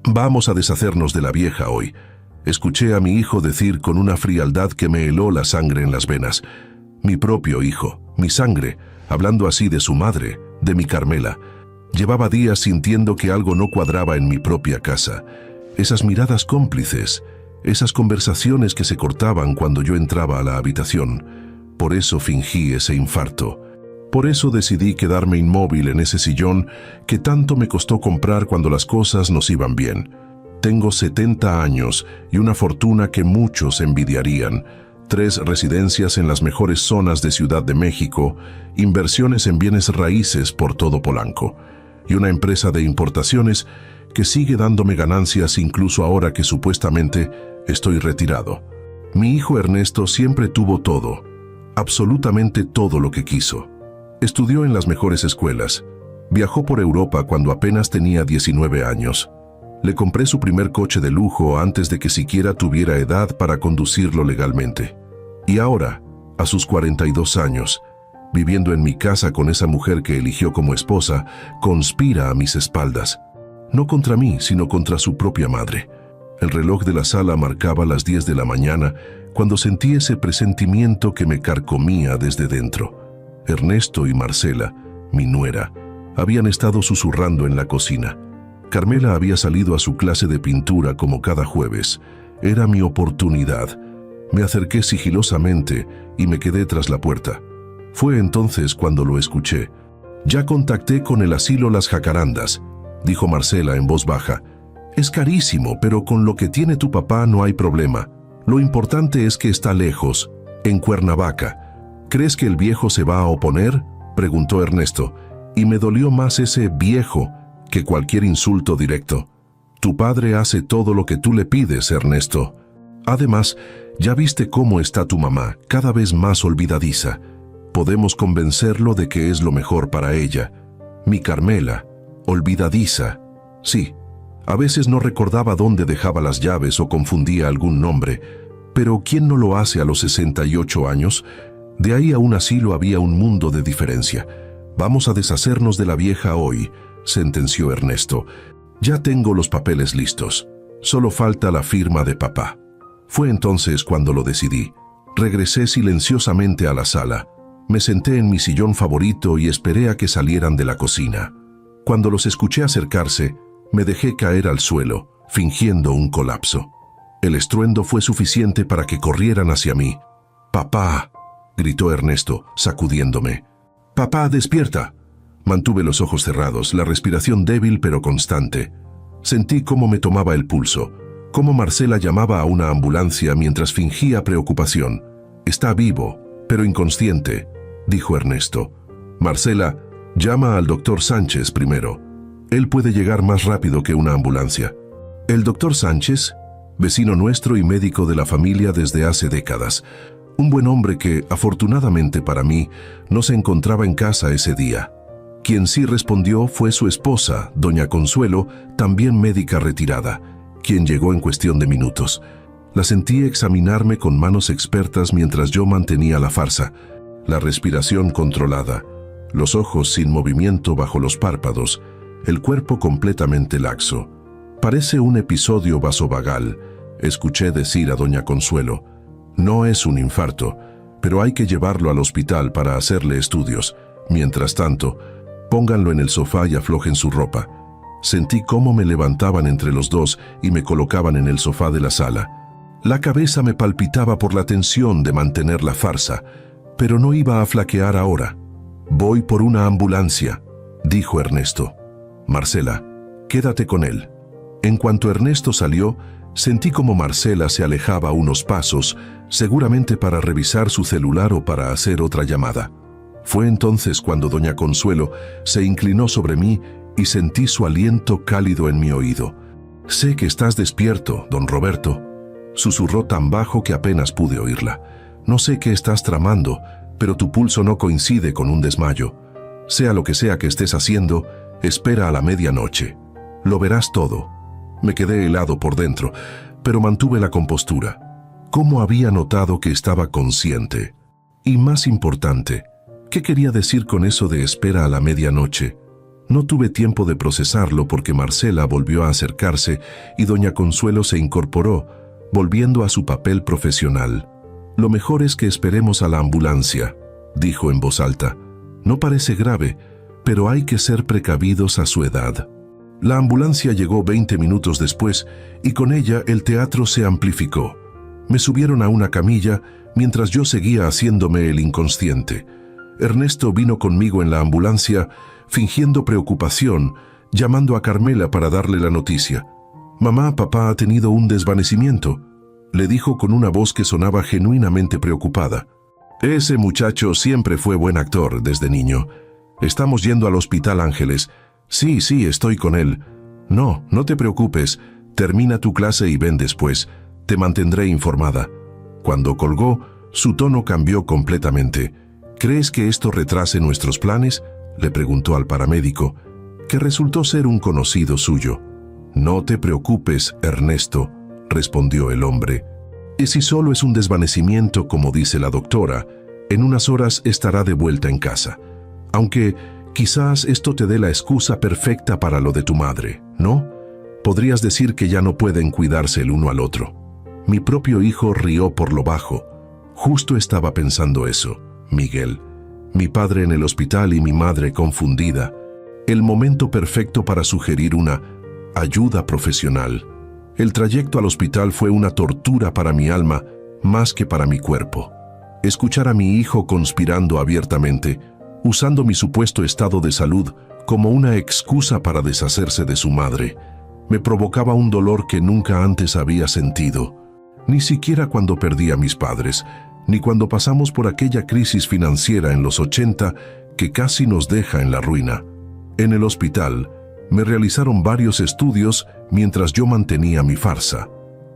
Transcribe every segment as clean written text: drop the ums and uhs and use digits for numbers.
Vamos a deshacernos de la vieja hoy. Escuché a mi hijo decir con una frialdad que me heló la sangre en las venas. Mi propio hijo, mi sangre, hablando así de su madre, de mi Carmela. Llevaba días sintiendo que algo no cuadraba en mi propia casa. Esas miradas cómplices, esas conversaciones que se cortaban cuando yo entraba a la habitación. Por eso fingí ese infarto. Por eso decidí quedarme inmóvil en ese sillón que tanto me costó comprar cuando las cosas nos iban bien. Tengo 70 años y una fortuna que muchos envidiarían. 3 residencias en las mejores zonas de Ciudad de México, inversiones en bienes raíces por todo Polanco, y una empresa de importaciones que sigue dándome ganancias incluso ahora que supuestamente estoy retirado. Mi hijo Ernesto siempre tuvo todo, absolutamente todo lo que quiso. Estudió en las mejores escuelas, viajó por Europa cuando apenas tenía 19 años. Le compré su primer coche de lujo antes de que siquiera tuviera edad para conducirlo legalmente. Y ahora, a sus 42 años, viviendo en mi casa con esa mujer que eligió como esposa, conspira a mis espaldas. No contra mí, sino contra su propia madre. El reloj de la sala marcaba las 10 de la mañana cuando sentí ese presentimiento que me carcomía desde dentro. Ernesto y Marcela, mi nuera, habían estado susurrando en la cocina. Carmela había salido a su clase de pintura como cada jueves. Era mi oportunidad. Me acerqué sigilosamente y me quedé tras la puerta. Fue entonces cuando lo escuché. «Ya contacté con el asilo Las Jacarandas», dijo Marcela en voz baja. «Es carísimo, pero con lo que tiene tu papá no hay problema. Lo importante es que está lejos, en Cuernavaca. ¿Crees que el viejo se va a oponer?», preguntó Ernesto, y me dolió más ese viejo que cualquier insulto directo. «Tu padre hace todo lo que tú le pides, Ernesto. Además, ya viste cómo está tu mamá, cada vez más olvidadiza. Podemos convencerlo de que es lo mejor para ella. Mi Carmela, olvidadiza. Sí, a veces no recordaba dónde dejaba las llaves o confundía algún nombre, pero ¿quién no lo hace a los 68 años? De ahí a un asilo había un mundo de diferencia. Vamos a deshacernos de la vieja hoy», sentenció Ernesto. «Ya tengo los papeles listos. Solo falta la firma de papá». Fue entonces cuando lo decidí. Regresé silenciosamente a la sala. Me senté en mi sillón favorito y esperé a que salieran de la cocina. Cuando los escuché acercarse, me dejé caer al suelo, fingiendo un colapso. El estruendo fue suficiente para que corrieran hacia mí. «¡Papá!», gritó Ernesto, sacudiéndome. «¡Papá, despierta!». Mantuve los ojos cerrados, la respiración débil pero constante. Sentí cómo me tomaba el pulso, cómo Marcela llamaba a una ambulancia mientras fingía preocupación. «Está vivo, pero inconsciente», dijo Ernesto. «Marcela, llama al doctor Sánchez primero. Él puede llegar más rápido que una ambulancia». El doctor Sánchez, vecino nuestro y médico de la familia desde hace décadas. Un buen hombre que, afortunadamente para mí, no se encontraba en casa ese día. Quien sí respondió fue su esposa, doña Consuelo, también médica retirada, quien llegó en cuestión de minutos. La sentí examinarme con manos expertas mientras yo mantenía la farsa, la respiración controlada, los ojos sin movimiento bajo los párpados, el cuerpo completamente laxo. «Parece un episodio vasovagal», escuché decir a doña Consuelo. «No es un infarto, pero hay que llevarlo al hospital para hacerle estudios. Mientras tanto, pónganlo en el sofá y aflojen su ropa». Sentí cómo me levantaban entre los dos y me colocaban en el sofá de la sala. La cabeza me palpitaba por la tensión de mantener la farsa, pero no iba a flaquear ahora. «Voy por una ambulancia», dijo Ernesto. «Marcela, quédate con él». En cuanto Ernesto salió, sentí como Marcela se alejaba unos pasos, seguramente para revisar su celular o para hacer otra llamada. Fue entonces cuando doña Consuelo se inclinó sobre mí y sentí su aliento cálido en mi oído. «Sé que estás despierto, don Roberto», susurró tan bajo que apenas pude oírla. «No sé qué estás tramando, pero tu pulso no coincide con un desmayo. Sea lo que sea que estés haciendo, espera a la medianoche. Lo verás todo». Me quedé helado por dentro, pero mantuve la compostura. ¿Cómo había notado que estaba consciente? Y más importante, ¿qué quería decir con eso de espera a la medianoche? No tuve tiempo de procesarlo porque Marcela volvió a acercarse y doña Consuelo se incorporó, volviendo a su papel profesional. «Lo mejor es que esperemos a la ambulancia», dijo en voz alta. «No parece grave, pero hay que ser precavidos a su edad». La ambulancia llegó 20 minutos después y con ella el teatro se amplificó. Me subieron a una camilla mientras yo seguía haciéndome el inconsciente. Ernesto vino conmigo en la ambulancia, fingiendo preocupación, llamando a Carmela para darle la noticia. «Mamá, papá ha tenido un desvanecimiento», le dijo con una voz que sonaba genuinamente preocupada. «Ese muchacho siempre fue buen actor desde niño. Estamos yendo al Hospital Ángeles. Sí, estoy con él. No te preocupes. Termina tu clase y ven después. Te mantendré informada». Cuando colgó, su tono cambió completamente. «¿Crees que esto retrase nuestros planes?», le preguntó al paramédico, que resultó ser un conocido suyo. «No te preocupes, Ernesto», respondió el hombre. «Y si solo es un desvanecimiento, como dice la doctora, en unas horas estará de vuelta en casa. Aunque quizás esto te dé la excusa perfecta para lo de tu madre, ¿no? Podrías decir que ya no pueden cuidarse el uno al otro». Mi propio hijo rió por lo bajo. Justo estaba pensando eso, Miguel. Mi padre en el hospital y mi madre confundida. El momento perfecto para sugerir una ayuda profesional. El trayecto al hospital fue una tortura para mi alma, más que para mi cuerpo. Escuchar a mi hijo conspirando abiertamente, usando mi supuesto estado de salud como una excusa para deshacerse de su madre, me provocaba un dolor que nunca antes había sentido. Ni siquiera cuando perdí a mis padres, ni cuando pasamos por aquella crisis financiera en los 80 que casi nos deja en la ruina. En el hospital, me realizaron varios estudios mientras yo mantenía mi farsa.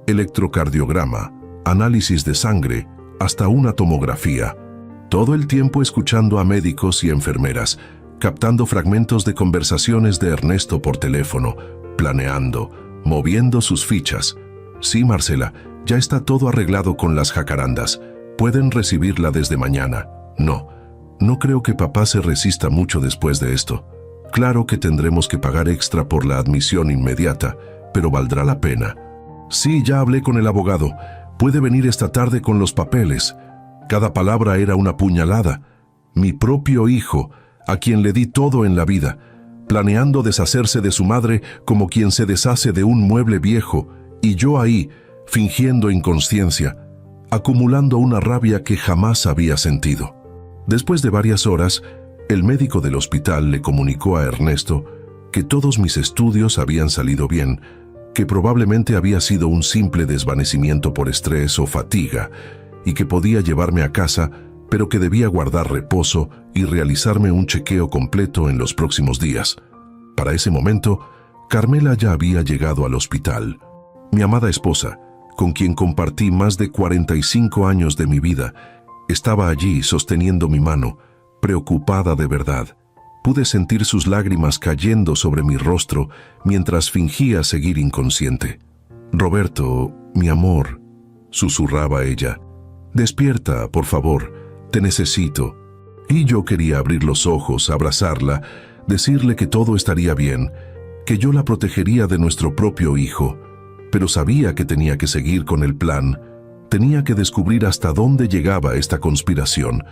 Electrocardiograma, análisis de sangre, hasta una tomografía. Todo el tiempo escuchando a médicos y enfermeras, captando fragmentos de conversaciones de Ernesto por teléfono, planeando, moviendo sus fichas. «Sí, Marcela, ya está todo arreglado con las jacarandas. Pueden recibirla desde mañana». No creo que papá se resista mucho después de esto. Claro que tendremos que pagar extra por la admisión inmediata, pero valdrá la pena. «Sí, ya hablé con el abogado. Puede venir esta tarde con los papeles». Cada palabra era una puñalada. Mi propio hijo, a quien le di todo en la vida, planeando deshacerse de su madre como quien se deshace de un mueble viejo, y yo ahí, fingiendo inconsciencia, acumulando una rabia que jamás había sentido. Después de varias horas, el médico del hospital le comunicó a Ernesto que todos mis estudios habían salido bien, que probablemente había sido un simple desvanecimiento por estrés o fatiga, y que podía llevarme a casa, pero que debía guardar reposo y realizarme un chequeo completo en los próximos días. Para ese momento, Carmela ya había llegado al hospital. Mi amada esposa, con quien compartí más de 45 años de mi vida, estaba allí sosteniendo mi mano, preocupada de verdad. Pude sentir sus lágrimas cayendo sobre mi rostro mientras fingía seguir inconsciente. «Roberto, mi amor», susurraba ella, «despierta, por favor, te necesito». Y yo quería abrir los ojos, abrazarla, decirle que todo estaría bien, que yo la protegería de nuestro propio hijo, pero sabía que tenía que seguir con el plan. Tenía que descubrir hasta dónde llegaba esta conspiración.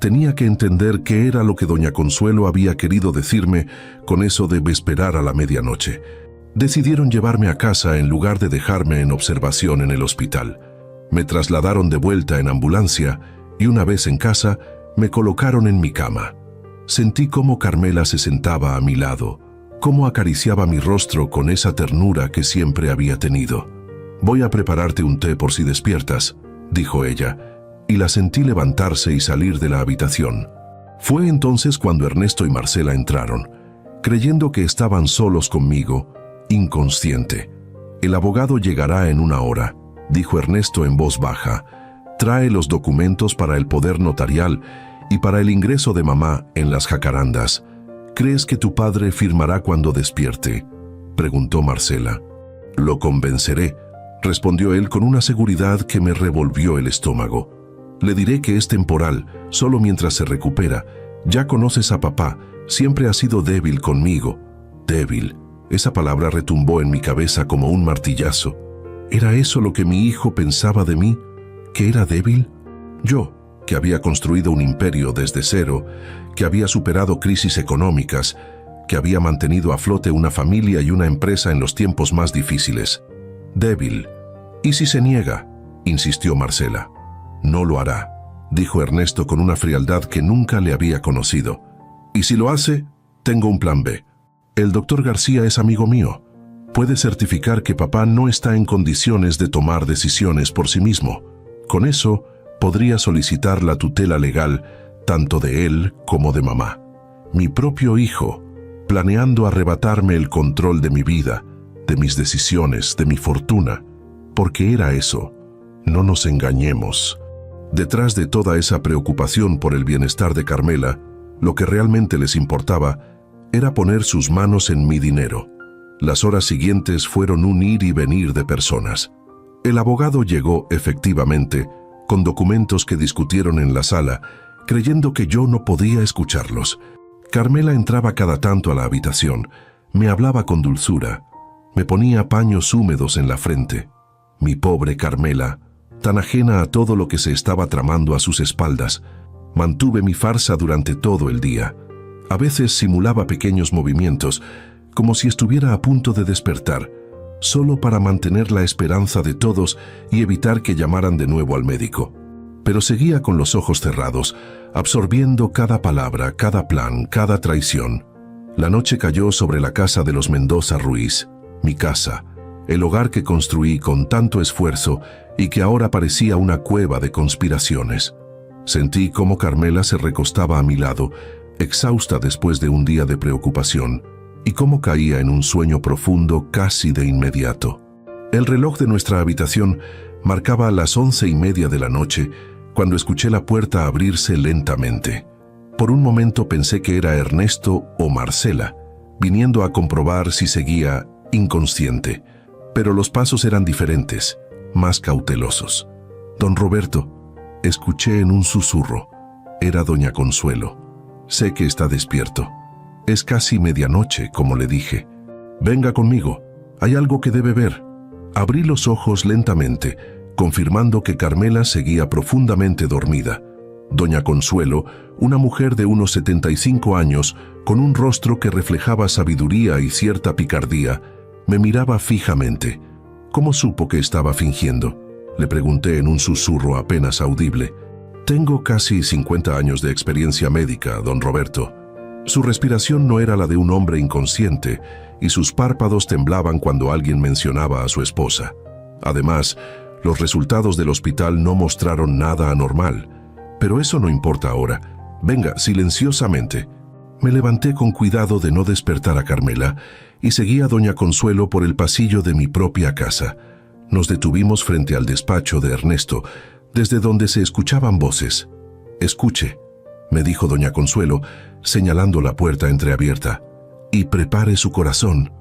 Tenía que entender qué era lo que doña Consuelo había querido decirme con eso de esperar a la medianoche. Decidieron llevarme a casa en lugar de dejarme en observación en el hospital. Me trasladaron de vuelta en ambulancia y una vez en casa me colocaron en mi cama. Sentí cómo Carmela se sentaba a mi lado, cómo acariciaba mi rostro con esa ternura que siempre había tenido. «Voy a prepararte un té por si despiertas», dijo ella, y la sentí levantarse y salir de la habitación. Fue entonces cuando Ernesto y Marcela entraron, creyendo que estaban solos conmigo, inconsciente. «El abogado llegará en una hora», dijo Ernesto en voz baja. «Trae los documentos para el poder notarial y para el ingreso de mamá en las jacarandas. ¿Crees que tu padre firmará cuando despierte?», preguntó Marcela. «Lo convenceré», respondió él con una seguridad que me revolvió el estómago. «Le diré que es temporal, solo mientras se recupera. Ya conoces a papá, Siempre ha sido débil conmigo. Débil. Esa palabra retumbó en mi cabeza como un martillazo. ¿Era eso lo que mi hijo pensaba de mí? ¿Que era débil? Yo, que había construido un imperio desde cero, que había superado crisis económicas, que había mantenido a flote una familia y una empresa en los tiempos más difíciles. Débil. ¿Y si se niega?, insistió Marcela. No lo hará, dijo Ernesto con una frialdad que nunca le había conocido. Y si lo hace, tengo un plan B. El doctor García es amigo mío. Puede certificar que papá no está en condiciones de tomar decisiones por sí mismo. Con eso, podría solicitar la tutela legal tanto de él como de mamá. Mi propio hijo, planeando arrebatarme el control de mi vida, de mis decisiones, de mi fortuna. Porque era eso. No nos engañemos. Detrás de toda esa preocupación por el bienestar de Carmela, lo que realmente les importaba era poner sus manos en mi dinero. Las horas siguientes fueron un ir y venir de personas. El abogado llegó, efectivamente, con documentos que discutieron en la sala, creyendo que yo no podía escucharlos. Carmela entraba cada tanto a la habitación, me hablaba con dulzura, me ponía paños húmedos en la frente. Mi pobre Carmela, tan ajena a todo lo que se estaba tramando a sus espaldas, mantuve mi farsa durante todo el día. A veces simulaba pequeños movimientos, como si estuviera a punto de despertar, solo para mantener la esperanza de todos y evitar que llamaran de nuevo al médico. Pero seguía con los ojos cerrados, absorbiendo cada palabra, cada plan, cada traición. La noche cayó sobre la casa de los Mendoza Ruiz, mi casa, el hogar que construí con tanto esfuerzo y que ahora parecía una cueva de conspiraciones. Sentí cómo Carmela se recostaba a mi lado, exhausta después de un día de preocupación, y cómo caía en un sueño profundo casi de inmediato. El reloj de nuestra habitación marcaba las 11:30 de la noche cuando escuché la puerta abrirse lentamente. Por un momento pensé que era Ernesto o Marcela, viniendo a comprobar si seguía inconsciente, pero los pasos eran diferentes, más cautelosos. «Don Roberto», escuché en un susurro. Era doña Consuelo. «Sé que está despierto. Es casi medianoche», como le dije. «Venga conmigo. Hay algo que debe ver». Abrí los ojos lentamente, confirmando que Carmela seguía profundamente dormida. Doña Consuelo, una mujer de unos 75 años, con un rostro que reflejaba sabiduría y cierta picardía, me miraba fijamente. ¿Cómo supo que estaba fingiendo?, le pregunté en un susurro apenas audible. «Tengo casi 50 años de experiencia médica, don Roberto». Su respiración no era la de un hombre inconsciente y sus párpados temblaban cuando alguien mencionaba a su esposa. Además, los resultados del hospital no mostraron nada anormal. Pero eso no importa ahora. Venga, silenciosamente. Me levanté con cuidado de no despertar a Carmela y seguí a doña Consuelo por el pasillo de mi propia casa. Nos detuvimos frente al despacho de Ernesto, desde donde se escuchaban voces. «Escuche», me dijo doña Consuelo, señalando la puerta entreabierta, «y prepare su corazón».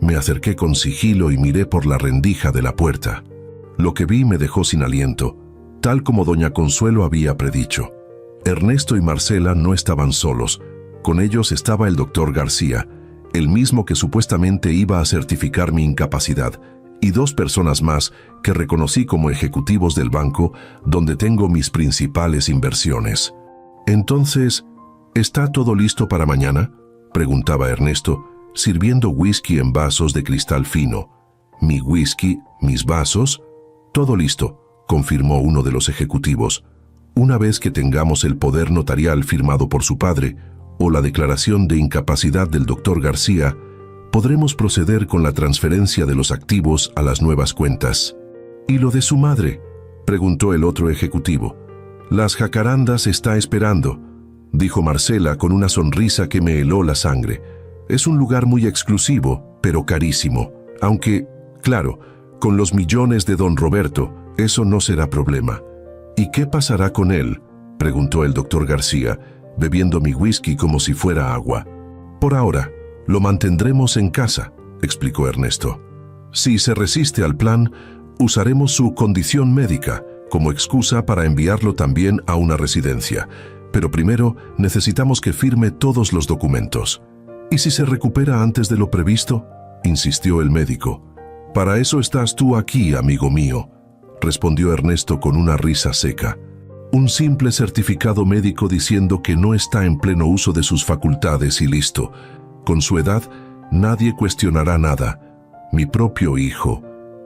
Me acerqué con sigilo y miré por la rendija de la puerta. Lo que vi me dejó sin aliento, tal como doña Consuelo había predicho. Ernesto y Marcela no estaban solos. Con ellos estaba el doctor García, el mismo que supuestamente iba a certificar mi incapacidad, y dos personas más que reconocí como ejecutivos del banco donde tengo mis principales inversiones. «Entonces, ¿está todo listo para mañana?», preguntaba Ernesto, sirviendo whisky en vasos de cristal fino. «¿Mi whisky? ¿Mis vasos?». «Todo listo», confirmó uno de los ejecutivos. «Una vez que tengamos el poder notarial firmado por su padre o la declaración de incapacidad del doctor García, podremos proceder con la transferencia de los activos a las nuevas cuentas». «¿Y lo de su madre?», preguntó el otro ejecutivo. «Las jacarandas está esperando», dijo Marcela con una sonrisa que me heló la sangre. «Es un lugar muy exclusivo, pero carísimo. Aunque, claro, con los millones de don Roberto, eso no será problema». «¿Y qué pasará con él?», preguntó el doctor García, bebiendo mi whisky como si fuera agua. «Por ahora, lo mantendremos en casa», explicó Ernesto. «Si se resiste al plan, usaremos su condición médica como excusa para enviarlo también a una residencia. Pero primero necesitamos que firme todos los documentos. ¿Y si se recupera antes de lo previsto?, insistió el médico. Para eso estás tú aquí, amigo mío, respondió Ernesto con una risa seca. Un simple certificado médico diciendo que no está en pleno uso de sus facultades y listo. Con su edad, nadie cuestionará nada. Mi propio hijo,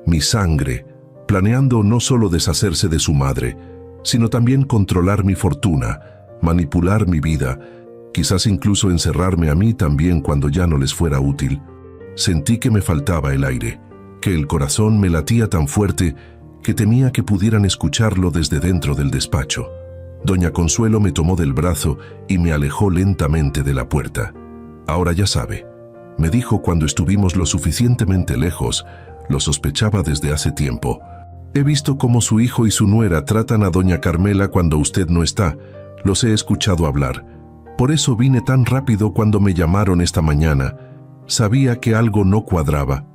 mi sangre, planeando no solo deshacerse de su madre, sino también controlar mi fortuna, manipular mi vida, quizás incluso encerrarme a mí también cuando ya no les fuera útil. Sentí que me faltaba el aire, que el corazón me latía tan fuerte que temía que pudieran escucharlo desde dentro del despacho. Doña Consuelo me tomó del brazo y me alejó lentamente de la puerta. Ahora ya sabe, me dijo cuando estuvimos lo suficientemente lejos, lo sospechaba desde hace tiempo. He visto cómo su hijo y su nuera tratan a doña Carmela cuando usted no está, los he escuchado hablar. Por eso vine tan rápido cuando me llamaron esta mañana. Sabía que algo no cuadraba.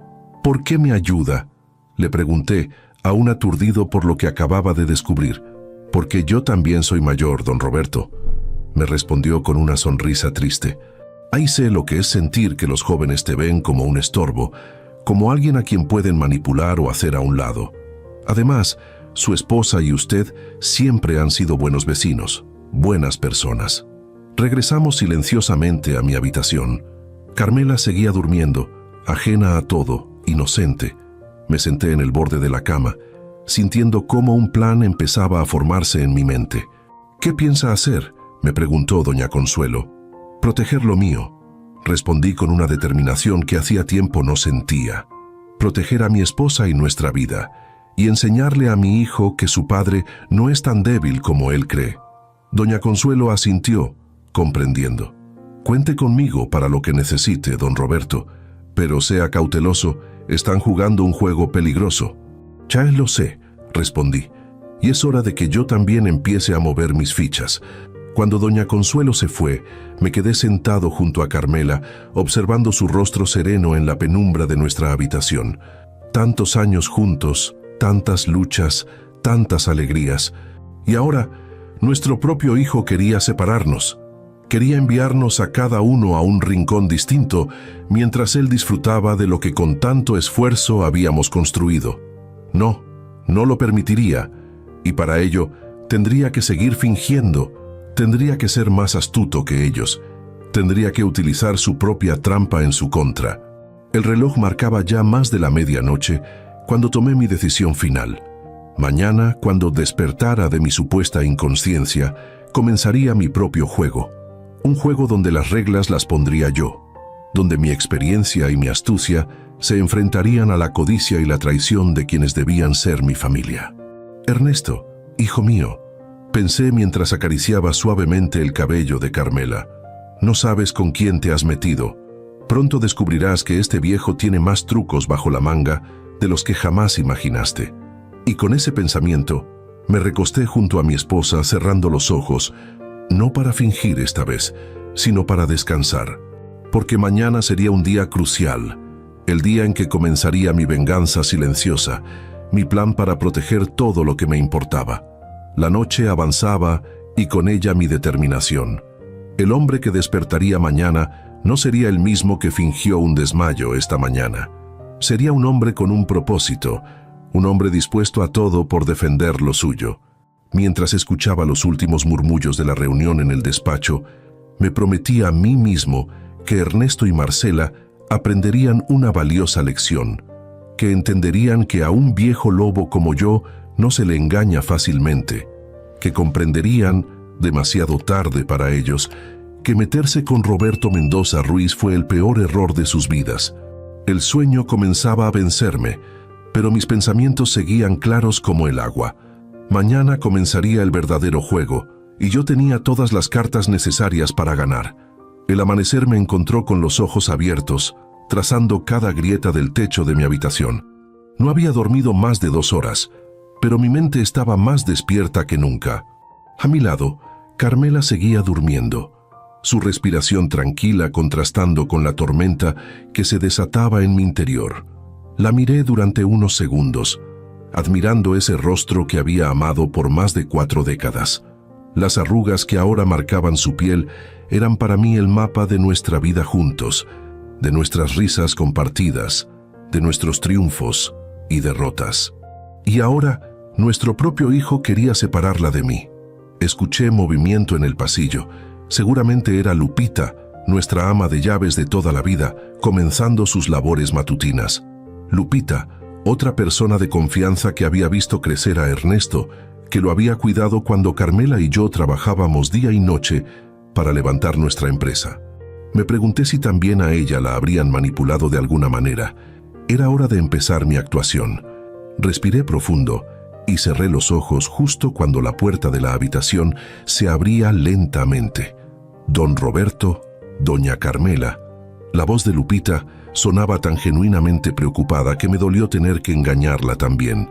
¿Por qué me ayuda?, le pregunté, aún aturdido por lo que acababa de descubrir. Porque yo también soy mayor, don Roberto, me respondió con una sonrisa triste. Ahí sé lo que es sentir que los jóvenes te ven como un estorbo, como alguien a quien pueden manipular o hacer a un lado. Además, su esposa y usted siempre han sido buenos vecinos, buenas personas. Regresamos silenciosamente a mi habitación. Carmela seguía durmiendo, ajena a todo, inocente. Me senté en el borde de la cama, sintiendo cómo un plan empezaba a formarse en mi mente. ¿Qué piensa hacer?, me preguntó doña Consuelo. Proteger lo mío, respondí con una determinación que hacía tiempo no sentía. Proteger a mi esposa y nuestra vida, y enseñarle a mi hijo que su padre no es tan débil como él cree. Doña Consuelo asintió, comprendiendo. Cuente conmigo para lo que necesite, don Roberto, pero sea cauteloso, están jugando un juego peligroso. Ya lo sé, respondí, y es hora de que yo también empiece a mover mis fichas. Cuando doña Consuelo se fue, me quedé sentado junto a Carmela, observando su rostro sereno en la penumbra de nuestra habitación. Tantos años juntos, tantas luchas, tantas alegrías. Y ahora, nuestro propio hijo quería separarnos. Quería enviarnos a cada uno a un rincón distinto, mientras él disfrutaba de lo que con tanto esfuerzo habíamos construido. No, no lo permitiría, y para ello tendría que seguir fingiendo, tendría que ser más astuto que ellos, tendría que utilizar su propia trampa en su contra. El reloj marcaba ya más de la medianoche cuando tomé mi decisión final. Mañana, cuando despertara de mi supuesta inconsciencia, comenzaría mi propio juego. Un juego donde las reglas las pondría yo, donde mi experiencia y mi astucia se enfrentarían a la codicia y la traición de quienes debían ser mi familia. Ernesto, hijo mío, pensé mientras acariciaba suavemente el cabello de Carmela. No sabes con quién te has metido. Pronto descubrirás que este viejo tiene más trucos bajo la manga de los que jamás imaginaste. Y con ese pensamiento, me recosté junto a mi esposa cerrando los ojos, no para fingir esta vez, sino para descansar, porque mañana sería un día crucial, el día en que comenzaría mi venganza silenciosa, mi plan para proteger todo lo que me importaba. La noche avanzaba y con ella mi determinación. El hombre que despertaría mañana no sería el mismo que fingió un desmayo esta mañana. Sería un hombre con un propósito, un hombre dispuesto a todo por defender lo suyo. Mientras escuchaba los últimos murmullos de la reunión en el despacho, me prometí a mí mismo que Ernesto y Marcela aprenderían una valiosa lección, que entenderían que a un viejo lobo como yo no se le engaña fácilmente, que comprenderían, demasiado tarde para ellos, que meterse con Roberto Mendoza Ruiz fue el peor error de sus vidas. El sueño comenzaba a vencerme, pero mis pensamientos seguían claros como el agua. Mañana comenzaría el verdadero juego, y yo tenía todas las cartas necesarias para ganar. El amanecer me encontró con los ojos abiertos, trazando cada grieta del techo de mi habitación. No había dormido más de 2 horas, pero mi mente estaba más despierta que nunca. A mi lado, Carmela seguía durmiendo, su respiración tranquila contrastando con la tormenta que se desataba en mi interior. La miré durante unos segundos, admirando ese rostro que había amado por más de 4 décadas. Las arrugas que ahora marcaban su piel eran para mí el mapa de nuestra vida juntos, de nuestras risas compartidas, de nuestros triunfos y derrotas. Y ahora, nuestro propio hijo quería separarla de mí. Escuché movimiento en el pasillo. Seguramente era Lupita, nuestra ama de llaves de toda la vida, comenzando sus labores matutinas. Lupita, otra persona de confianza que había visto crecer a Ernesto, que lo había cuidado cuando Carmela y yo trabajábamos día y noche para levantar nuestra empresa. Me pregunté si también a ella la habrían manipulado de alguna manera. Era hora de empezar mi actuación. Respiré profundo y cerré los ojos justo cuando la puerta de la habitación se abría lentamente. Don Roberto, doña Carmela. La voz de Lupita sonaba tan genuinamente preocupada que me dolió tener que engañarla también.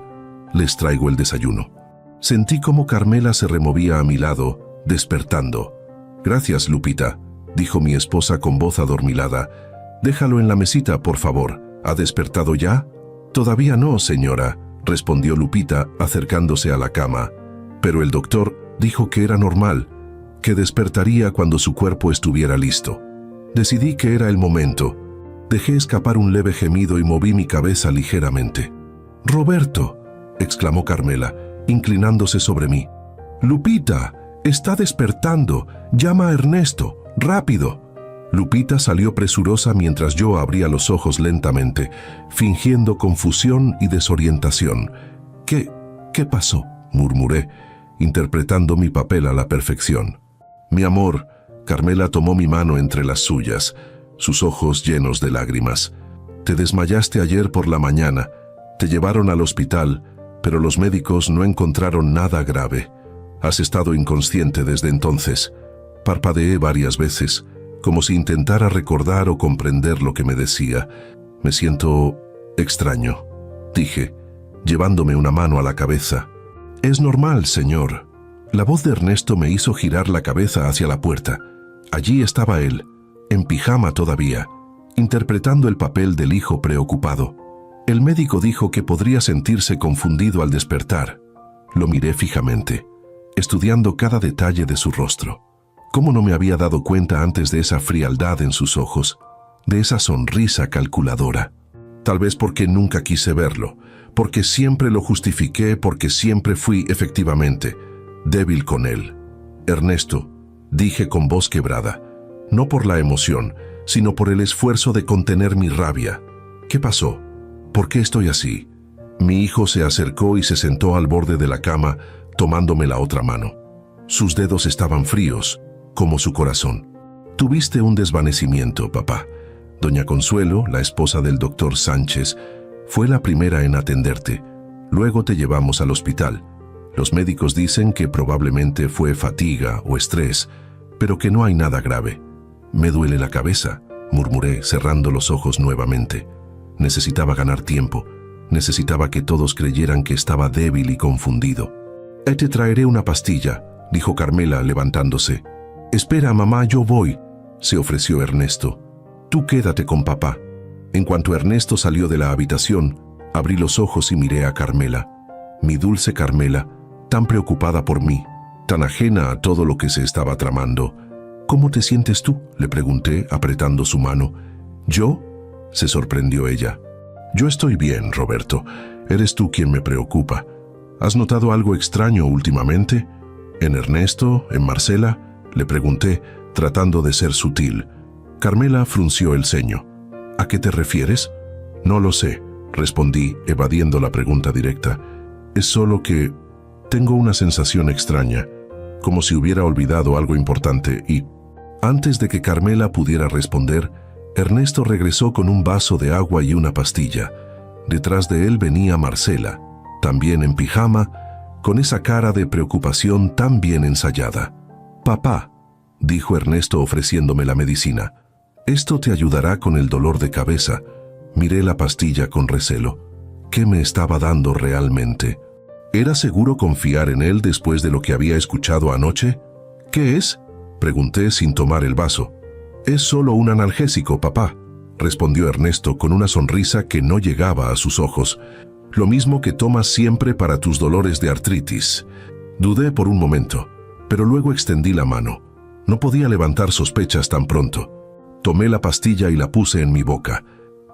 Les traigo el desayuno. Sentí como Carmela se removía a mi lado, despertando. Gracias, Lupita, dijo mi esposa con voz adormilada. Déjalo en la mesita, por favor. ¿Ha despertado ya? Todavía no, señora, respondió Lupita, acercándose a la cama. Pero el doctor dijo que era normal, que despertaría cuando su cuerpo estuviera listo. Decidí que era el momento. Dejé escapar un leve gemido y moví mi cabeza ligeramente. «Roberto», exclamó Carmela, inclinándose sobre mí. «Lupita, está despertando. Llama a Ernesto. ¡Rápido!». Lupita salió presurosa mientras yo abría los ojos lentamente, fingiendo confusión y desorientación. ¿Qué pasó?», murmuré, interpretando mi papel a la perfección. «Mi amor», Carmela tomó mi mano entre las suyas, sus ojos llenos de lágrimas. «Te desmayaste ayer por la mañana. Te llevaron al hospital, pero los médicos no encontraron nada grave. Has estado inconsciente desde entonces». Parpadeé varias veces, como si intentara recordar o comprender lo que me decía. «Me siento extraño», dije, llevándome una mano a la cabeza. «Es normal, señor». La voz de Ernesto me hizo girar la cabeza hacia la puerta. Allí estaba él, en pijama todavía, interpretando el papel del hijo preocupado. El médico dijo que podría sentirse confundido al despertar. Lo miré fijamente, estudiando cada detalle de su rostro. ¿Cómo no me había dado cuenta antes de esa frialdad en sus ojos, de esa sonrisa calculadora? Tal vez porque nunca quise verlo, porque siempre lo justifiqué, porque siempre fui, efectivamente, débil con él. «Ernesto», dije con voz quebrada, no por la emoción, sino por el esfuerzo de contener mi rabia. «¿Qué pasó? ¿Por qué estoy así?». Mi hijo se acercó y se sentó al borde de la cama, tomándome la otra mano. Sus dedos estaban fríos, como su corazón. «Tuviste un desvanecimiento, papá. Doña Consuelo, la esposa del doctor Sánchez, fue la primera en atenderte. Luego te llevamos al hospital. Los médicos dicen que probablemente fue fatiga o estrés, pero que no hay nada grave». «Me duele la cabeza», murmuré, cerrando los ojos nuevamente. Necesitaba ganar tiempo. Necesitaba que todos creyeran que estaba débil y confundido. «Te traeré una pastilla», dijo Carmela, levantándose. «Espera, mamá, yo voy», se ofreció Ernesto. «Tú quédate con papá». En cuanto Ernesto salió de la habitación, abrí los ojos y miré a Carmela. Mi dulce Carmela, tan preocupada por mí, tan ajena a todo lo que se estaba tramando. «¿Cómo te sientes tú?», le pregunté, apretando su mano. «¿Yo?», se sorprendió ella. «Yo estoy bien, Roberto. Eres tú quien me preocupa. ¿Has notado algo extraño últimamente? ¿En Ernesto? ¿En Marcela?», le pregunté, tratando de ser sutil. Carmela frunció el ceño. «¿A qué te refieres?». «No lo sé», respondí, evadiendo la pregunta directa. «Es solo que tengo una sensación extraña, como si hubiera olvidado algo importante y...». Antes de que Carmela pudiera responder, Ernesto regresó con un vaso de agua y una pastilla. Detrás de él venía Marcela, también en pijama, con esa cara de preocupación tan bien ensayada. «Papá», dijo Ernesto ofreciéndome la medicina, «esto te ayudará con el dolor de cabeza». Miré la pastilla con recelo. ¿Qué me estaba dando realmente? ¿Era seguro confiar en él después de lo que había escuchado anoche? «¿Qué es?», pregunté sin tomar el vaso. «Es solo un analgésico, papá», respondió Ernesto con una sonrisa que no llegaba a sus ojos. «Lo mismo que tomas siempre para tus dolores de artritis». Dudé por un momento. pero luego extendí la mano. No podía levantar sospechas tan pronto. Tomé la pastilla y la puse en mi boca,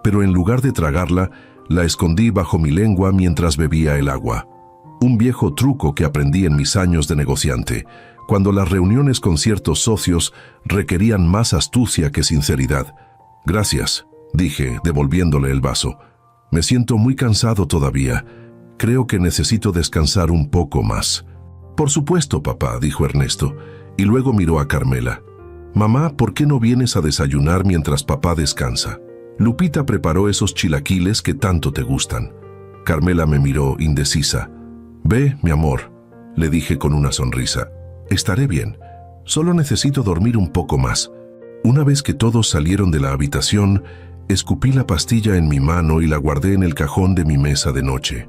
pero en lugar de tragarla, la escondí bajo mi lengua mientras bebía el agua. Un viejo truco que aprendí en mis años de negociante, cuando las reuniones con ciertos socios requerían más astucia que sinceridad. «Gracias», dije, devolviéndole el vaso. «Me siento muy cansado todavía. Creo que necesito descansar un poco más». «Por supuesto, papá», dijo Ernesto, y luego miró a Carmela. «Mamá, ¿por qué no vienes a desayunar mientras papá descansa? Lupita preparó esos chilaquiles que tanto te gustan». Carmela me miró indecisa. «Ve, mi amor», le dije con una sonrisa. «Estaré bien. Solo necesito dormir un poco más». Una vez que todos salieron de la habitación, escupí la pastilla en mi mano y la guardé en el cajón de mi mesa de noche.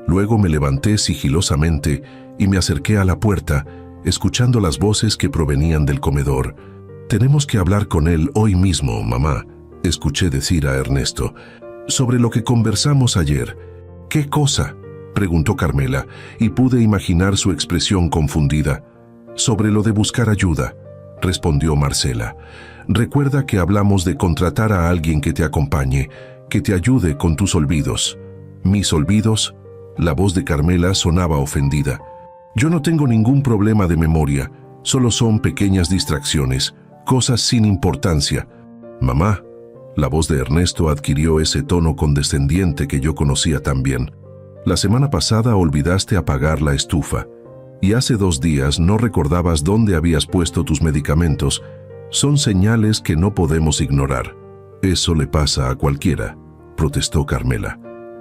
Luego me levanté sigilosamente y me acerqué a la puerta, escuchando las voces que provenían del comedor. «Tenemos que hablar con él hoy mismo, mamá», escuché decir a Ernesto, «sobre lo que conversamos ayer». «¿Qué cosa?», preguntó Carmela, y pude imaginar su expresión confundida. «Sobre lo de buscar ayuda», respondió Marcela. «Recuerda que hablamos de contratar a alguien que te acompañe, que te ayude con tus olvidos». «¿Mis olvidos?», la voz de Carmela sonaba ofendida. «Yo no tengo ningún problema de memoria, solo son pequeñas distracciones, cosas sin importancia». «Mamá», la voz de Ernesto adquirió ese tono condescendiente que yo conocía tan bien. «La semana pasada olvidaste apagar la estufa, y hace 2 días no recordabas dónde habías puesto tus medicamentos. Son señales que no podemos ignorar». «Eso le pasa a cualquiera», protestó Carmela.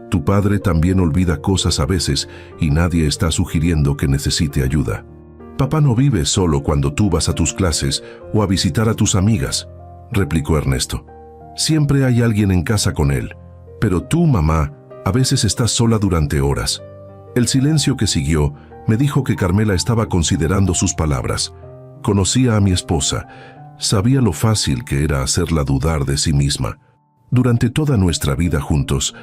«Tu padre también olvida cosas a veces y nadie está sugiriendo que necesite ayuda. Papá no vive solo cuando tú vas a tus clases o a visitar a tus amigas», replicó Ernesto. «Siempre hay alguien en casa con él, pero tú, mamá, a veces estás sola durante horas». El silencio que siguió me dijo que Carmela estaba considerando sus palabras. Conocía a mi esposa, sabía lo fácil que era hacerla dudar de sí misma. Durante toda nuestra vida juntos,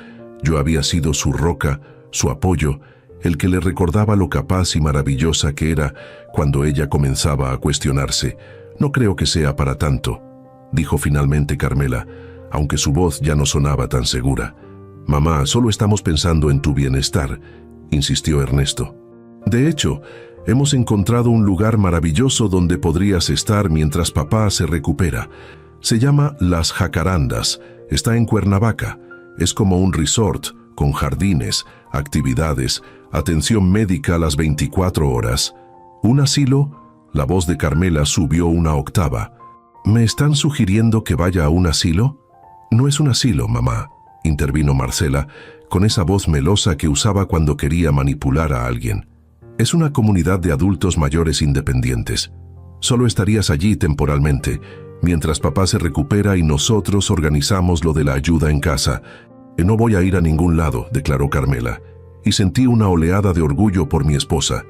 yo había sido su roca, su apoyo, el que le recordaba lo capaz y maravillosa que era cuando ella comenzaba a cuestionarse. «No creo que sea para tanto», dijo finalmente Carmela, aunque su voz ya no sonaba tan segura. «Mamá, solo estamos pensando en tu bienestar», insistió Ernesto. «De hecho, hemos encontrado un lugar maravilloso donde podrías estar mientras papá se recupera. Se llama Las Jacarandas, está en Cuernavaca. Es como un resort, con jardines, actividades, atención médica a las 24 horas. ¿Un asilo?», la voz de Carmela subió una octava. «¿Me están sugiriendo que vaya a un asilo?». «No es un asilo, mamá», intervino Marcela, con esa voz melosa que usaba cuando quería manipular a alguien. «Es una comunidad de adultos mayores independientes. Solo estarías allí temporalmente, mientras papá se recupera y nosotros organizamos lo de la ayuda en casa». «No voy a ir a ningún lado», declaró Carmela, y sentí una oleada de orgullo por mi esposa.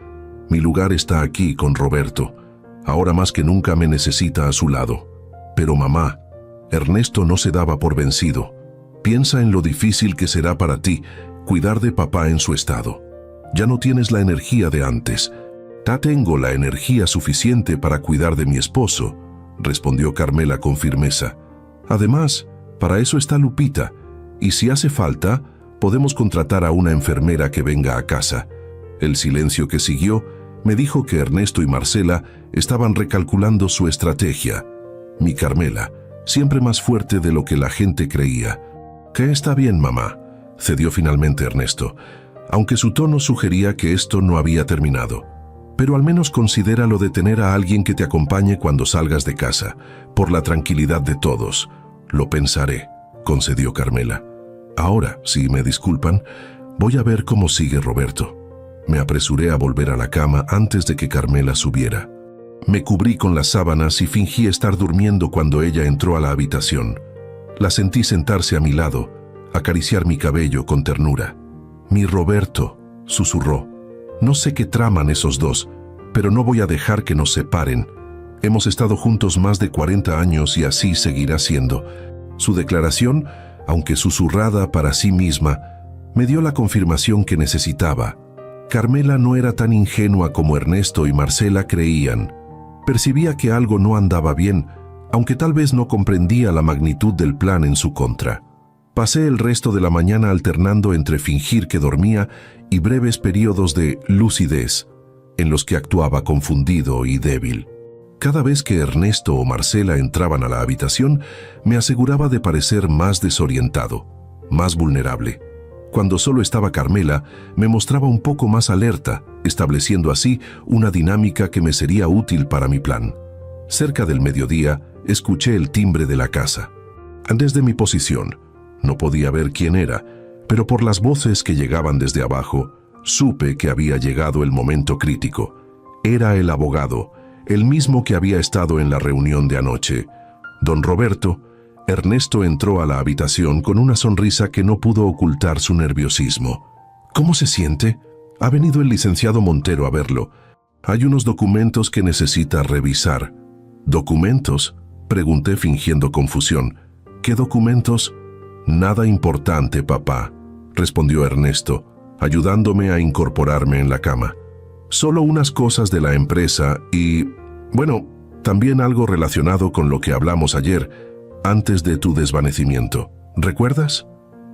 «Mi lugar está aquí con Roberto. Ahora más que nunca me necesita a su lado». «Pero mamá», Ernesto no se daba por vencido. «Piensa en lo difícil que será para ti cuidar de papá en su estado. Ya no tienes la energía de antes». «Ya tengo la energía suficiente para cuidar de mi esposo», respondió Carmela con firmeza. «Además, para eso está Lupita, y si hace falta, podemos contratar a una enfermera que venga a casa». El silencio que siguió me dijo que Ernesto y Marcela estaban recalculando su estrategia. Mi Carmela, siempre más fuerte de lo que la gente creía. «Que está bien, mamá», cedió finalmente Ernesto, aunque su tono sugería que esto no había terminado. «Pero al menos considera lo de tener a alguien que te acompañe cuando salgas de casa, por la tranquilidad de todos». «Lo pensaré», concedió Carmela. «Ahora, si me disculpan, voy a ver cómo sigue Roberto». Me apresuré a volver a la cama antes de que Carmela subiera. Me cubrí con las sábanas y fingí estar durmiendo cuando ella entró a la habitación. La sentí sentarse a mi lado, acariciar mi cabello con ternura. «Mi Roberto», susurró. «No sé qué traman esos dos, pero no voy a dejar que nos separen. Hemos estado juntos más de 40 años y así seguirá siendo». Su declaración, aunque susurrada para sí misma, me dio la confirmación que necesitaba. Carmela no era tan ingenua como Ernesto y Marcela creían. Percibía que algo no andaba bien, aunque tal vez no comprendía la magnitud del plan en su contra. Pasé el resto de la mañana alternando entre fingir que dormía y breves periodos de lucidez, en los que actuaba confundido y débil. Cada vez que Ernesto o Marcela entraban a la habitación, me aseguraba de parecer más desorientado, más vulnerable. Cuando solo estaba Carmela, me mostraba un poco más alerta, estableciendo así una dinámica que me sería útil para mi plan. Cerca del mediodía, escuché el timbre de la casa. Desde mi posición, no podía ver quién era, pero por las voces que llegaban desde abajo, supe que había llegado el momento crítico. Era el abogado, el mismo que había estado en la reunión de anoche. Don Roberto. Ernesto entró a la habitación con una sonrisa que no pudo ocultar su nerviosismo. ¿Cómo se siente? Ha venido el licenciado Montero a verlo. Hay unos documentos que necesita revisar. ¿Documentos?, pregunté fingiendo confusión. ¿Qué documentos? Nada importante, papá, respondió Ernesto, ayudándome a incorporarme en la cama. Solo unas cosas de la empresa y, bueno, también algo relacionado con lo que hablamos ayer, antes de tu desvanecimiento. ¿Recuerdas?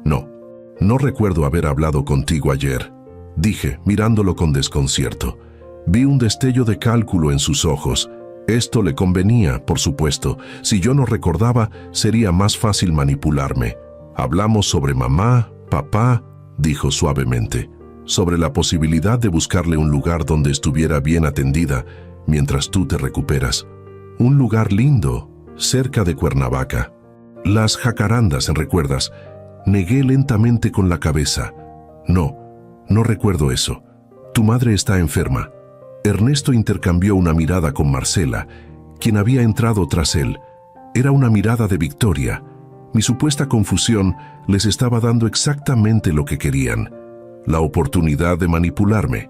No, no recuerdo haber hablado contigo ayer, dije, mirándolo con desconcierto. Vi un destello de cálculo en sus ojos. Esto le convenía, por supuesto. Si yo no recordaba, sería más fácil manipularme. Hablamos sobre mamá, papá, dijo suavemente, sobre la posibilidad de buscarle un lugar donde estuviera bien atendida mientras tú te recuperas. Un lugar lindo, cerca de Cuernavaca. Las Jacarandas, ¿recuerdas? Negué lentamente con la cabeza. No, no recuerdo eso. Tu madre está enferma. Ernesto intercambió una mirada con Marcela, quien había entrado tras él. Era una mirada de victoria. Mi supuesta confusión les estaba dando exactamente lo que querían. La oportunidad de manipularme.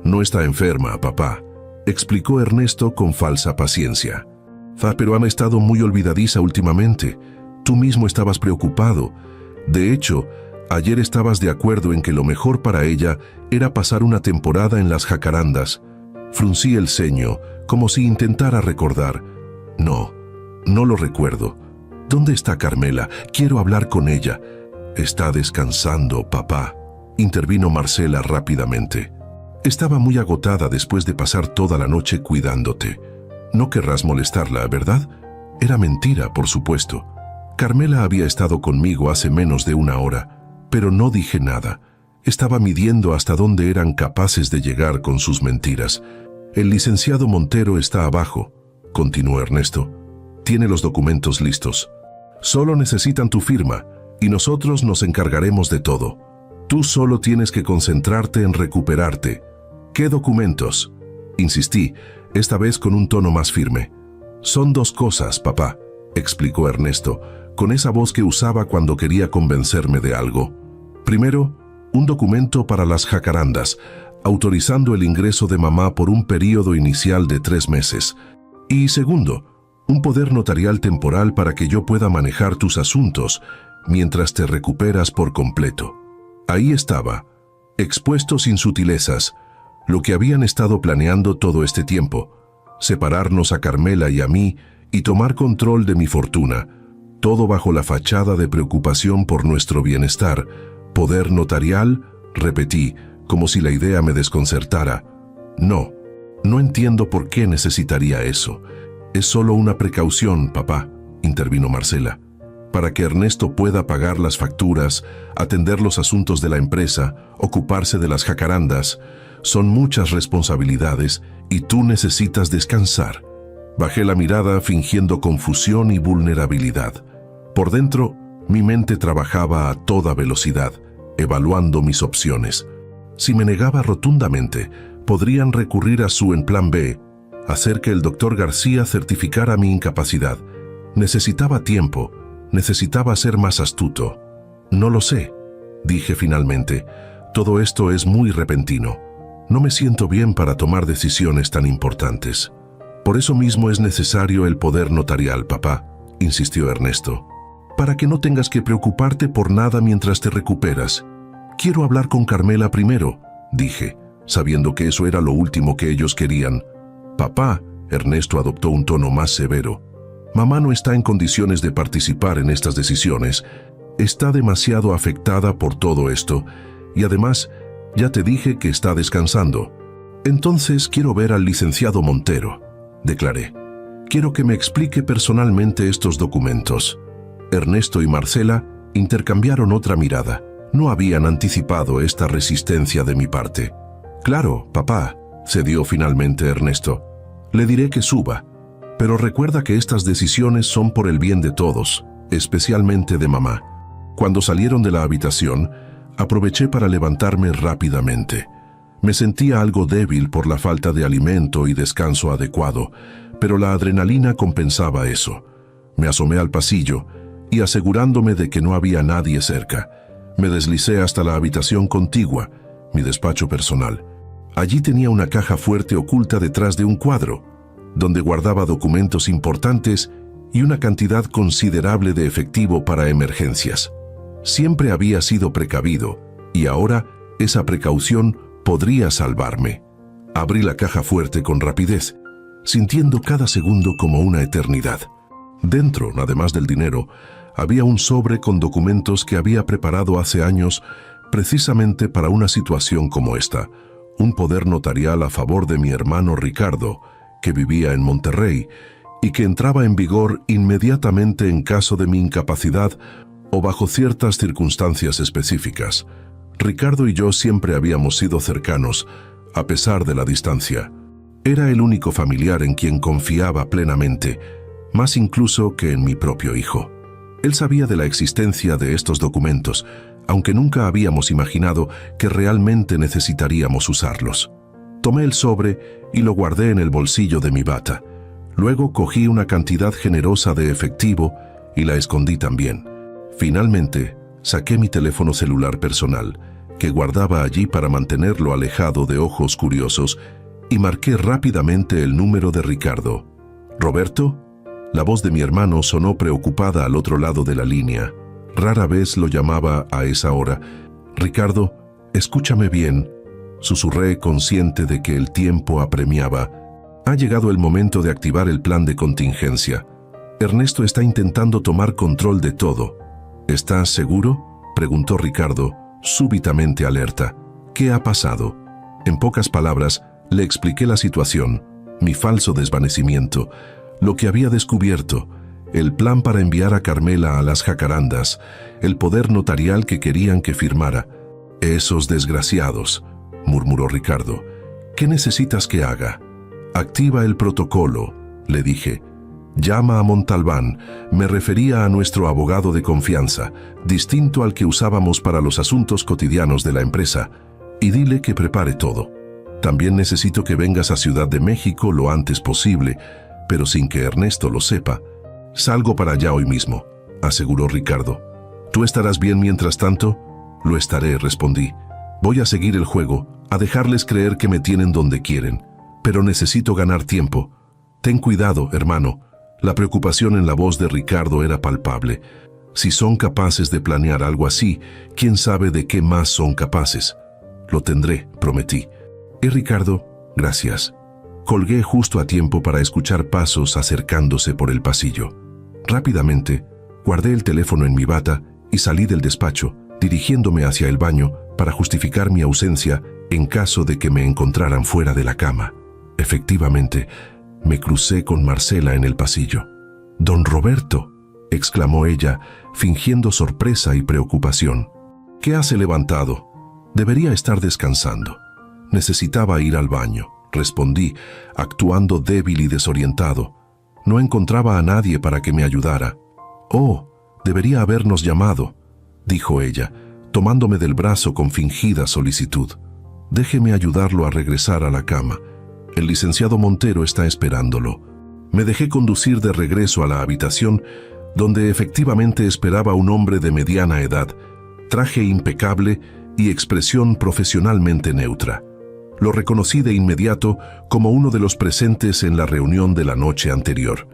No está enferma, papá, explicó Ernesto con falsa paciencia. Pero han estado muy olvidadiza últimamente. Tú mismo estabas preocupado. De hecho, ayer estabas de acuerdo en que lo mejor para ella era pasar una temporada en las Jacarandas. Fruncí el ceño, como si intentara recordar. No, no lo recuerdo. ¿Dónde está Carmela? Quiero hablar con ella. Está descansando, papá, intervino Marcela rápidamente. Estaba muy agotada después de pasar toda la noche cuidándote. No querrás molestarla, ¿verdad? Era mentira, por supuesto. Carmela había estado conmigo hace menos de una hora, pero no dije nada. Estaba midiendo hasta dónde eran capaces de llegar con sus mentiras. El licenciado Montero está abajo, continuó Ernesto. Tiene los documentos listos. Solo necesitan tu firma, y nosotros nos encargaremos de todo. Tú solo tienes que concentrarte en recuperarte. ¿Qué documentos?, insistí, esta vez con un tono más firme. Son dos cosas, papá, explicó Ernesto, con esa voz que usaba cuando quería convencerme de algo. Primero, un documento para las Jacarandas, autorizando el ingreso de mamá por un período inicial de 3 meses. Y segundo, un poder notarial temporal para que yo pueda manejar tus asuntos mientras te recuperas por completo. Ahí estaba, expuesto sin sutilezas, lo que habían estado planeando todo este tiempo, separarnos a Carmela y a mí y tomar control de mi fortuna, todo bajo la fachada de preocupación por nuestro bienestar. Poder notarial, repetí, como si la idea me desconcertara. No, no entiendo por qué necesitaría eso. Es solo una precaución, papá, intervino Marcela, para que Ernesto pueda pagar las facturas, atender los asuntos de la empresa, ocuparse de las jacarandas. Son muchas responsabilidades y tú necesitas descansar. Bajé la mirada fingiendo confusión y vulnerabilidad. Por dentro, mi mente trabajaba a toda velocidad, evaluando mis opciones. Si me negaba rotundamente, podrían recurrir a su plan B, hacer que el doctor García certificara mi incapacidad. Necesitaba tiempo, necesitaba ser más astuto. No lo sé, dije finalmente. Todo esto es muy repentino. No me siento bien para tomar decisiones tan importantes. Por eso mismo es necesario el poder notarial, papá, insistió Ernesto, para que no tengas que preocuparte por nada mientras te recuperas. Quiero hablar con Carmela primero, dije, sabiendo que eso era lo último que ellos querían. «Papá», Ernesto adoptó un tono más severo, «mamá no está en condiciones de participar en estas decisiones. Está demasiado afectada por todo esto, y además, ya te dije que está descansando». «Entonces quiero ver al licenciado Montero», declaré. «Quiero que me explique personalmente estos documentos». Ernesto y Marcela intercambiaron otra mirada. No habían anticipado esta resistencia de mi parte. «Claro, papá», cedió finalmente Ernesto. «Le diré que suba, pero recuerda que estas decisiones son por el bien de todos, especialmente de mamá». Cuando salieron de la habitación, aproveché para levantarme rápidamente. Me sentía algo débil por la falta de alimento y descanso adecuado, pero la adrenalina compensaba eso. Me asomé al pasillo y, asegurándome de que no había nadie cerca, me deslicé hasta la habitación contigua, mi despacho personal. Allí tenía una caja fuerte oculta detrás de un cuadro, donde guardaba documentos importantes y una cantidad considerable de efectivo para emergencias. Siempre había sido precavido, y ahora esa precaución podría salvarme. Abrí la caja fuerte con rapidez, sintiendo cada segundo como una eternidad. Dentro, además del dinero, había un sobre con documentos que había preparado hace años precisamente para una situación como esta. Un poder notarial a favor de mi hermano Ricardo, que vivía en Monterrey, y que entraba en vigor inmediatamente en caso de mi incapacidad o bajo ciertas circunstancias específicas. Ricardo y yo siempre habíamos sido cercanos, a pesar de la distancia. Era el único familiar en quien confiaba plenamente, más incluso que en mi propio hijo. Él sabía de la existencia de estos documentos, aunque nunca habíamos imaginado que realmente necesitaríamos usarlos. Tomé el sobre y lo guardé en el bolsillo de mi bata. Luego cogí una cantidad generosa de efectivo y la escondí también. Finalmente, saqué mi teléfono celular personal, que guardaba allí para mantenerlo alejado de ojos curiosos, y marqué rápidamente el número de Ricardo. «¿Roberto?». La voz de mi hermano sonó preocupada al otro lado de la línea. Rara vez lo llamaba a esa hora. «Ricardo, escúchame bien», susurré, consciente de que el tiempo apremiaba. «Ha llegado el momento de activar el plan de contingencia. Ernesto está intentando tomar control de todo». «¿Estás seguro?», preguntó Ricardo, súbitamente alerta. «¿Qué ha pasado?». En pocas palabras, le expliqué la situación, mi falso desvanecimiento, lo que había descubierto, el plan para enviar a Carmela a las jacarandas, el poder notarial que querían que firmara. «Esos desgraciados», murmuró Ricardo. «¿Qué necesitas que haga?». «Activa el protocolo», le dije. «Llama a Montalbán», me refería a nuestro abogado de confianza, distinto al que usábamos para los asuntos cotidianos de la empresa, «y dile que prepare todo. También necesito que vengas a Ciudad de México lo antes posible, pero sin que Ernesto lo sepa». «Salgo para allá hoy mismo», aseguró Ricardo. «¿Tú estarás bien mientras tanto?». «Lo estaré», respondí. «Voy a seguir el juego, a dejarles creer que me tienen donde quieren. Pero necesito ganar tiempo. Ten cuidado, hermano». La preocupación en la voz de Ricardo era palpable. Si son capaces de planear algo así, ¿quién sabe de qué más son capaces? «Lo tendré», prometí. «Ricardo, gracias». Colgué justo a tiempo para escuchar pasos acercándose por el pasillo. Rápidamente, guardé el teléfono en mi bata y salí del despacho, dirigiéndome hacia el baño para justificar mi ausencia en caso de que me encontraran fuera de la cama. Efectivamente, me crucé con Marcela en el pasillo. «Don Roberto», exclamó ella, fingiendo sorpresa y preocupación. «¿Qué hace levantado? Debería estar descansando». «Necesitaba ir al baño», respondí, actuando débil y desorientado. No encontraba a nadie para que me ayudara. «Oh, debería habernos llamado», dijo ella, tomándome del brazo con fingida solicitud. «Déjeme ayudarlo a regresar a la cama. El licenciado Montero está esperándolo». Me dejé conducir de regreso a la habitación, donde efectivamente esperaba un hombre de mediana edad, traje impecable y expresión profesionalmente neutra. Lo reconocí de inmediato como uno de los presentes en la reunión de la noche anterior.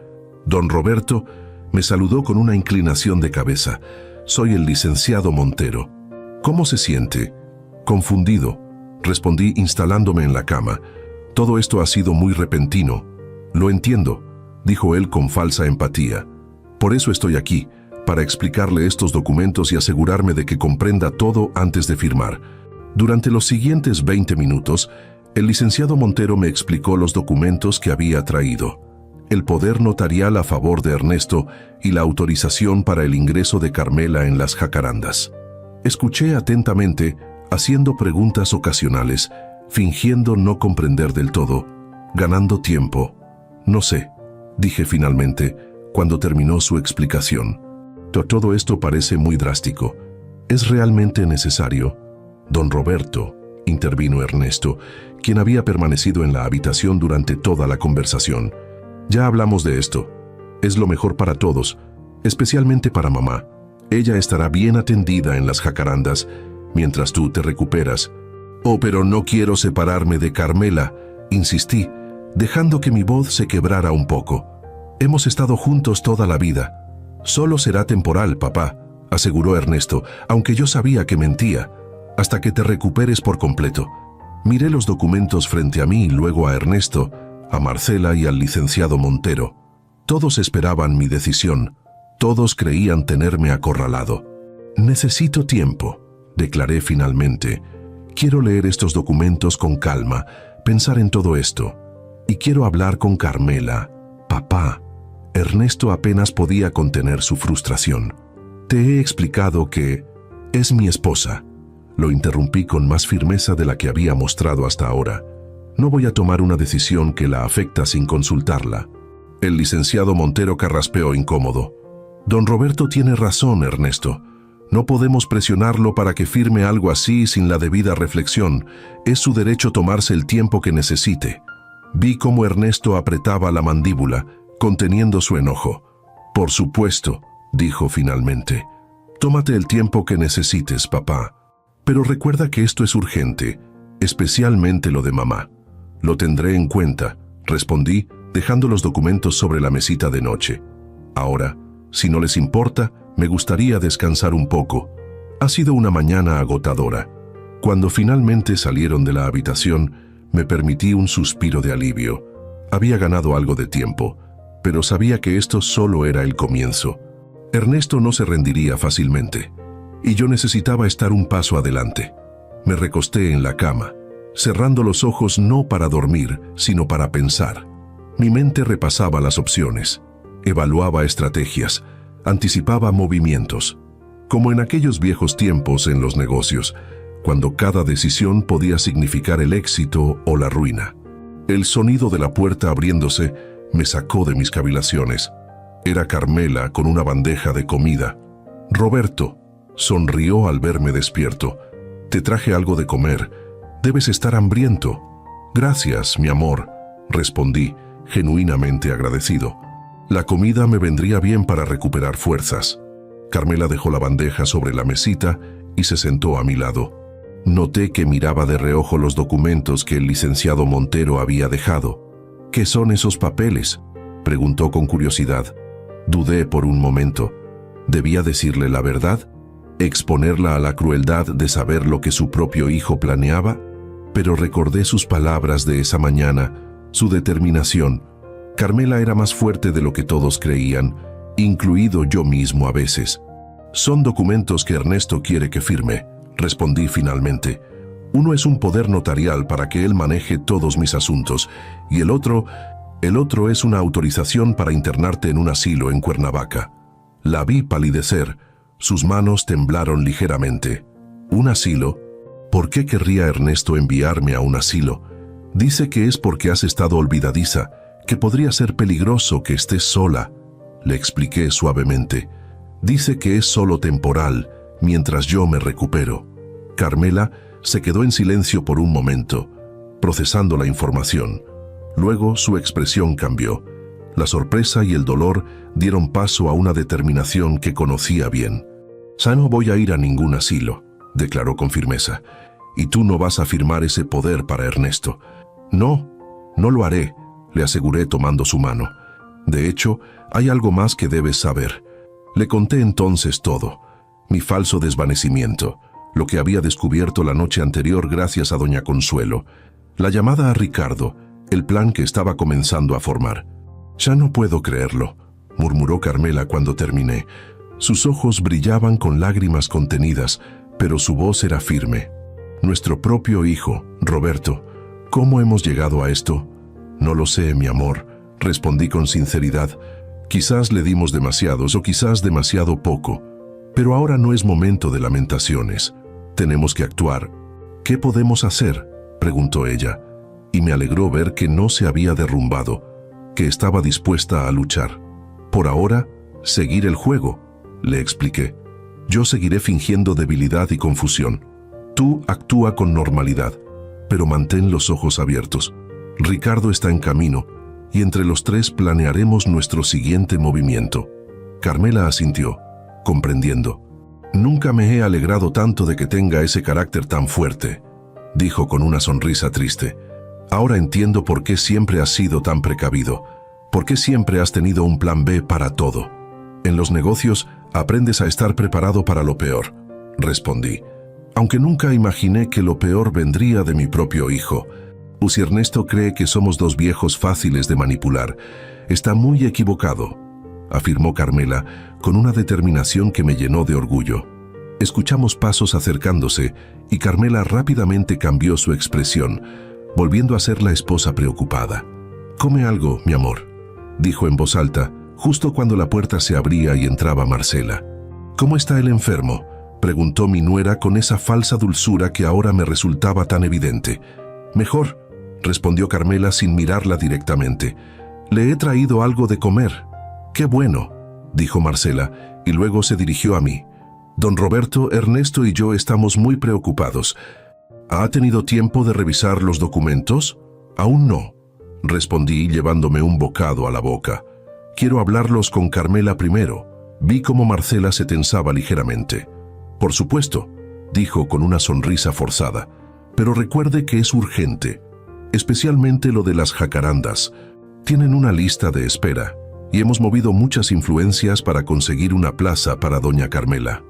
Don Roberto me saludó con una inclinación de cabeza. «Soy el licenciado Montero». «¿Cómo se siente?». «Confundido», respondí instalándome en la cama. Todo esto ha sido muy repentino. Lo entiendo, dijo él con falsa empatía. Por eso estoy aquí, para explicarle estos documentos y asegurarme de que comprenda todo antes de firmar. Durante los siguientes 20 minutos, el licenciado Montero me explicó los documentos que había traído: el poder notarial a favor de Ernesto y la autorización para el ingreso de Carmela en las jacarandas. Escuché atentamente, haciendo preguntas ocasionales, fingiendo no comprender del todo, ganando tiempo. No sé, dije finalmente, cuando terminó su explicación. Todo esto parece muy drástico. ¿Es realmente necesario? Don Roberto, intervino Ernesto, quien había permanecido en la habitación durante toda la conversación. Ya hablamos de esto. Es lo mejor para todos, especialmente para mamá. Ella estará bien atendida en las jacarandas mientras tú te recuperas. Oh, pero no quiero separarme de Carmela, insistí, dejando que mi voz se quebrara un poco. Hemos estado juntos toda la vida. Solo será temporal, papá, aseguró Ernesto, aunque yo sabía que mentía, hasta que te recuperes por completo. Miré los documentos frente a mí y luego a Ernesto, a Marcela y al licenciado Montero. Todos esperaban mi decisión. Todos creían tenerme acorralado. Necesito tiempo, declaré finalmente. Quiero leer estos documentos con calma, pensar en todo esto. Y quiero hablar con Carmela. Papá. Ernesto apenas podía contener su frustración. Te he explicado que es mi esposa. Lo interrumpí con más firmeza de la que había mostrado hasta ahora. No voy a tomar una decisión que la afecta sin consultarla. El licenciado Montero carraspeó incómodo. Don Roberto tiene razón, Ernesto. No podemos presionarlo para que firme algo así sin la debida reflexión. Es su derecho tomarse el tiempo que necesite. Vi cómo Ernesto apretaba la mandíbula, conteniendo su enojo. Por supuesto, dijo finalmente. Tómate el tiempo que necesites, papá. Pero recuerda que esto es urgente, especialmente lo de mamá. Lo tendré en cuenta, respondí, dejando los documentos sobre la mesita de noche. Ahora, si no les importa, me gustaría descansar un poco. Ha sido una mañana agotadora. Cuando finalmente salieron de la habitación, me permití un suspiro de alivio. Había ganado algo de tiempo, pero sabía que esto solo era el comienzo. Ernesto no se rendiría fácilmente, y yo necesitaba estar un paso adelante. Me recosté en la cama, cerrando los ojos no para dormir, sino para pensar. Mi mente repasaba las opciones, evaluaba estrategias, anticipaba movimientos, como en aquellos viejos tiempos en los negocios, cuando cada decisión podía significar el éxito o la ruina. El sonido de la puerta abriéndose me sacó de mis cavilaciones. Era Carmela con una bandeja de comida. Roberto, sonrió al verme despierto. Te traje algo de comer. Debes estar hambriento. Gracias, mi amor, respondí, genuinamente agradecido. La comida me vendría bien para recuperar fuerzas. Carmela dejó la bandeja sobre la mesita y se sentó a mi lado. Noté que miraba de reojo los documentos que el licenciado Montero había dejado. ¿Qué son esos papeles?, preguntó con curiosidad. Dudé por un momento. ¿Debía decirle la verdad? ¿Exponerla a la crueldad de saber lo que su propio hijo planeaba? Pero recordé sus palabras de esa mañana, su determinación. Carmela era más fuerte de lo que todos creían, incluido yo mismo a veces. Son documentos que Ernesto quiere que firme, respondí finalmente. Uno es un poder notarial para que él maneje todos mis asuntos, y el otro es una autorización para internarte en un asilo en Cuernavaca. La vi palidecer, sus manos temblaron ligeramente. ¿Un asilo? ¿Por qué querría Ernesto enviarme a un asilo? Dice que es porque has estado olvidadiza, que podría ser peligroso que estés sola. Le expliqué suavemente. Dice que es solo temporal, mientras yo me recupero. Carmela se quedó en silencio por un momento, procesando la información. Luego su expresión cambió. La sorpresa y el dolor dieron paso a una determinación que conocía bien. No voy a ir a ningún asilo, declaró con firmeza. Y tú no vas a firmar ese poder para Ernesto. No lo haré, le aseguré tomando su mano. De hecho, hay algo más que debes saber. Le conté entonces todo. Mi falso desvanecimiento, lo que había descubierto la noche anterior gracias a doña Consuelo, la llamada a Ricardo, el plan que estaba comenzando a formar. «Ya no puedo creerlo», murmuró Carmela cuando terminé. Sus ojos brillaban con lágrimas contenidas, pero su voz era firme. «Nuestro propio hijo, Roberto. ¿Cómo hemos llegado a esto?» «No lo sé, mi amor», respondí con sinceridad. «Quizás le dimos demasiados o quizás demasiado poco. Pero ahora no es momento de lamentaciones. Tenemos que actuar». «¿Qué podemos hacer?», preguntó ella, y me alegró ver que no se había derrumbado, que estaba dispuesta a luchar. «Por ahora, seguir el juego», le expliqué. «Yo seguiré fingiendo debilidad y confusión. Tú actúa con normalidad, pero mantén los ojos abiertos. Ricardo está en camino, y entre los tres planearemos nuestro siguiente movimiento». Carmela asintió, comprendiendo. «Nunca me he alegrado tanto de que tenga ese carácter tan fuerte», dijo con una sonrisa triste. «Ahora entiendo por qué siempre has sido tan precavido, por qué siempre has tenido un plan B para todo. En los negocios aprendes a estar preparado para lo peor», respondí, aunque nunca imaginé que lo peor vendría de mi propio hijo. Si Ernesto cree que somos dos viejos fáciles de manipular, está muy equivocado», afirmó Carmela con una determinación que me llenó de orgullo. Escuchamos pasos acercándose y Carmela rápidamente cambió su expresión, volviendo a ser la esposa preocupada. «Come algo, mi amor», dijo en voz alta, justo cuando la puerta se abría y entraba Marcela. «¿Cómo está el enfermo?», preguntó mi nuera con esa falsa dulzura que ahora me resultaba tan evidente. «Mejor», respondió Carmela sin mirarla directamente. «Le he traído algo de comer». «Qué bueno», dijo Marcela, y luego se dirigió a mí. «Don Roberto, Ernesto y yo estamos muy preocupados. ¿Ha tenido tiempo de revisar los documentos?». «Aún no», respondí llevándome un bocado a la boca. «Quiero hablarlos con Carmela primero». Vi cómo Marcela se tensaba ligeramente. «Por supuesto», dijo con una sonrisa forzada, «pero recuerde que es urgente, especialmente lo de las jacarandas. Tienen una lista de espera, y hemos movido muchas influencias para conseguir una plaza para doña Carmela».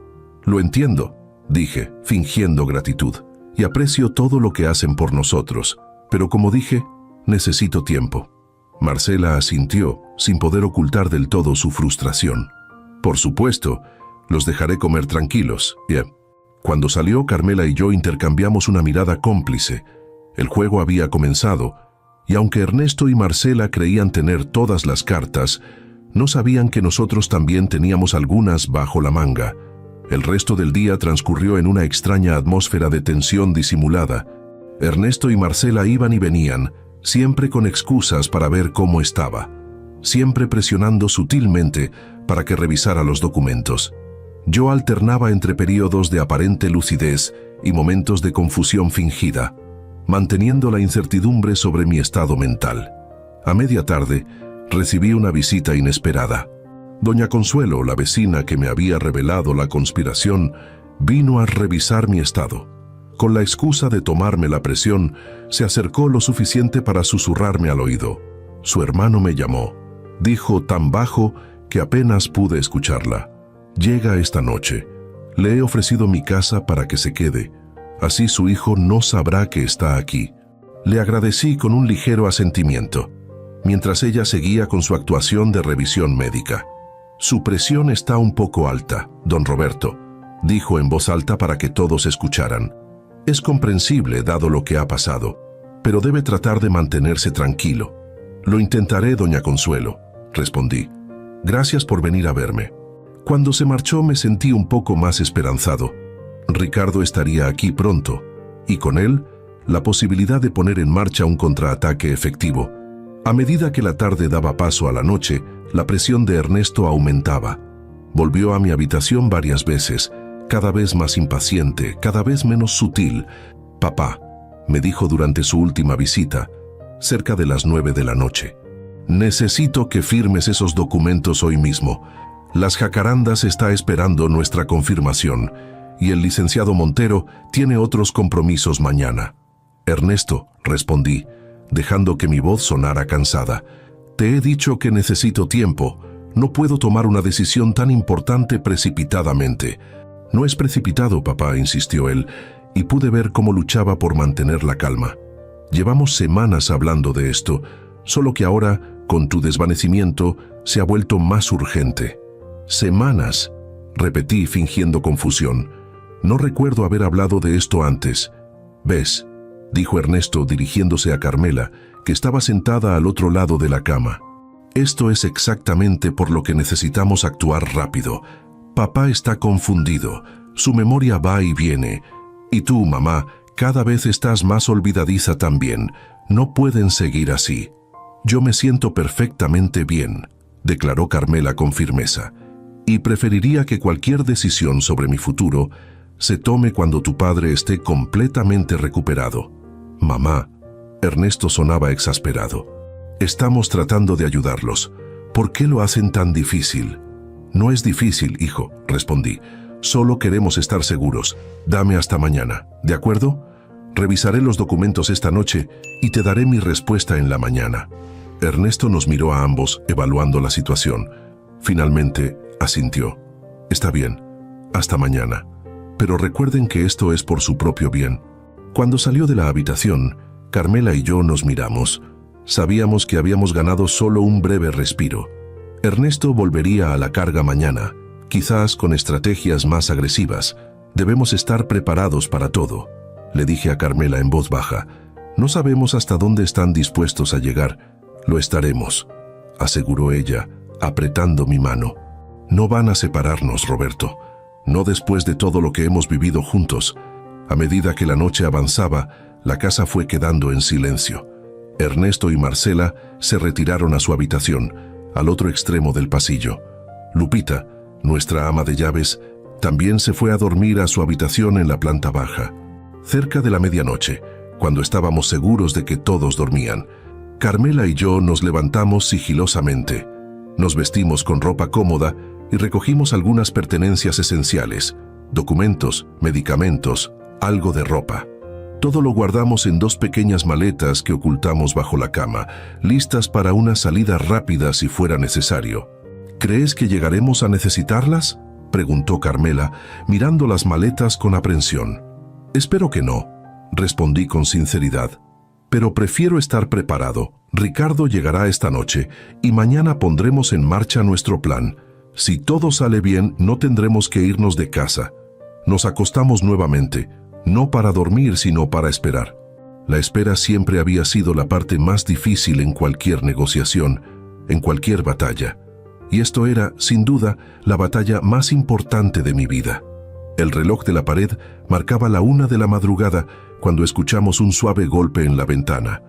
«Lo entiendo», dije, fingiendo gratitud, «y aprecio todo lo que hacen por nosotros, pero como dije, necesito tiempo». Marcela asintió, sin poder ocultar del todo su frustración. «Por supuesto, los dejaré comer tranquilos». Cuando salió, Carmela y yo intercambiamos una mirada cómplice. El juego había comenzado, y aunque Ernesto y Marcela creían tener todas las cartas, no sabían que nosotros también teníamos algunas bajo la manga. El resto del día transcurrió en una extraña atmósfera de tensión disimulada. Ernesto y Marcela iban y venían, siempre con excusas para ver cómo estaba, siempre presionando sutilmente para que revisara los documentos. Yo alternaba entre periodos de aparente lucidez y momentos de confusión fingida, manteniendo la incertidumbre sobre mi estado mental. A media tarde, recibí una visita inesperada. Doña Consuelo, la vecina que me había revelado la conspiración, vino a revisar mi estado. Con la excusa de tomarme la presión, se acercó lo suficiente para susurrarme al oído. «Su hermano me llamó», dijo tan bajo que apenas pude escucharla. «Llega esta noche. Le he ofrecido mi casa para que se quede. Así su hijo no sabrá que está aquí». Le agradecí con un ligero asentimiento, mientras ella seguía con su actuación de revisión médica. «Su presión está un poco alta, don Roberto», dijo en voz alta para que todos escucharan. «Es comprensible dado lo que ha pasado, pero debe tratar de mantenerse tranquilo». «Lo intentaré, doña Consuelo», respondí. «Gracias por venir a verme». Cuando se marchó me sentí un poco más esperanzado. Ricardo estaría aquí pronto, y con él, la posibilidad de poner en marcha un contraataque efectivo. A medida que la tarde daba paso a la noche, la presión de Ernesto aumentaba. Volvió a mi habitación varias veces, cada vez más impaciente, cada vez menos sutil. «Papá», me dijo durante su última visita, cerca de las 9 de la noche, «necesito que firmes esos documentos hoy mismo. Las Jacarandas está esperando nuestra confirmación, y el licenciado Montero tiene otros compromisos mañana». «Ernesto», respondí, dejando que mi voz sonara cansada, «te he dicho que necesito tiempo. No puedo tomar una decisión tan importante precipitadamente». No es precipitado, papá, insistió él, y pude ver cómo luchaba por mantener la calma. Llevamos semanas hablando de esto, solo que ahora, con tu desvanecimiento, se ha vuelto más urgente. Semanas, repetí fingiendo confusión. No recuerdo haber hablado de esto antes. ¿Ves?, dijo Ernesto dirigiéndose a Carmela, que estaba sentada al otro lado de la cama. Esto es exactamente por lo que necesitamos actuar rápido. Papá está confundido, su memoria va y viene. Y tú, mamá, cada vez estás más olvidadiza también. No pueden seguir así. Yo me siento perfectamente bien, declaró Carmela con firmeza, y preferiría que cualquier decisión sobre mi futuro se tome cuando tu padre esté completamente recuperado. Mamá, Ernesto sonaba exasperado. Estamos tratando de ayudarlos. ¿Por qué lo hacen tan difícil? No es difícil, hijo, respondí. Solo queremos estar seguros. Dame hasta mañana, ¿de acuerdo? Revisaré los documentos esta noche y te daré mi respuesta en la mañana. Ernesto nos miró a ambos, evaluando la situación. Finalmente, asintió. Está bien, hasta mañana. Pero recuerden que esto es por su propio bien. Cuando salió de la habitación, Carmela y yo nos miramos. Sabíamos que habíamos ganado solo un breve respiro. Ernesto volvería a la carga mañana, quizás con estrategias más agresivas. Debemos estar preparados para todo, le dije a Carmela en voz baja. No sabemos hasta dónde están dispuestos a llegar. Lo estaremos, aseguró ella, apretando mi mano. No van a separarnos, Roberto. No después de todo lo que hemos vivido juntos. A medida que la noche avanzaba, la casa fue quedando en silencio. Ernesto y Marcela se retiraron a su habitación, al otro extremo del pasillo. Lupita, nuestra ama de llaves, también se fue a dormir a su habitación en la planta baja. Cerca de la medianoche, cuando estábamos seguros de que todos dormían, Carmela y yo nos levantamos sigilosamente. Nos vestimos con ropa cómoda y recogimos algunas pertenencias esenciales, documentos, medicamentos, algo de ropa. Todo lo guardamos en 2 pequeñas maletas que ocultamos bajo la cama, listas para una salida rápida si fuera necesario. ¿Crees que llegaremos a necesitarlas?, preguntó Carmela, mirando las maletas con aprensión. Espero que no, respondí con sinceridad. Pero prefiero estar preparado. Ricardo llegará esta noche y mañana pondremos en marcha nuestro plan. Si todo sale bien, no tendremos que irnos de casa. Nos acostamos nuevamente, no para dormir, sino para esperar. La espera siempre había sido la parte más difícil en cualquier negociación, en cualquier batalla. Y esto era, sin duda, la batalla más importante de mi vida. El reloj de la pared marcaba la 1 de la madrugada cuando escuchamos un suave golpe en la ventana.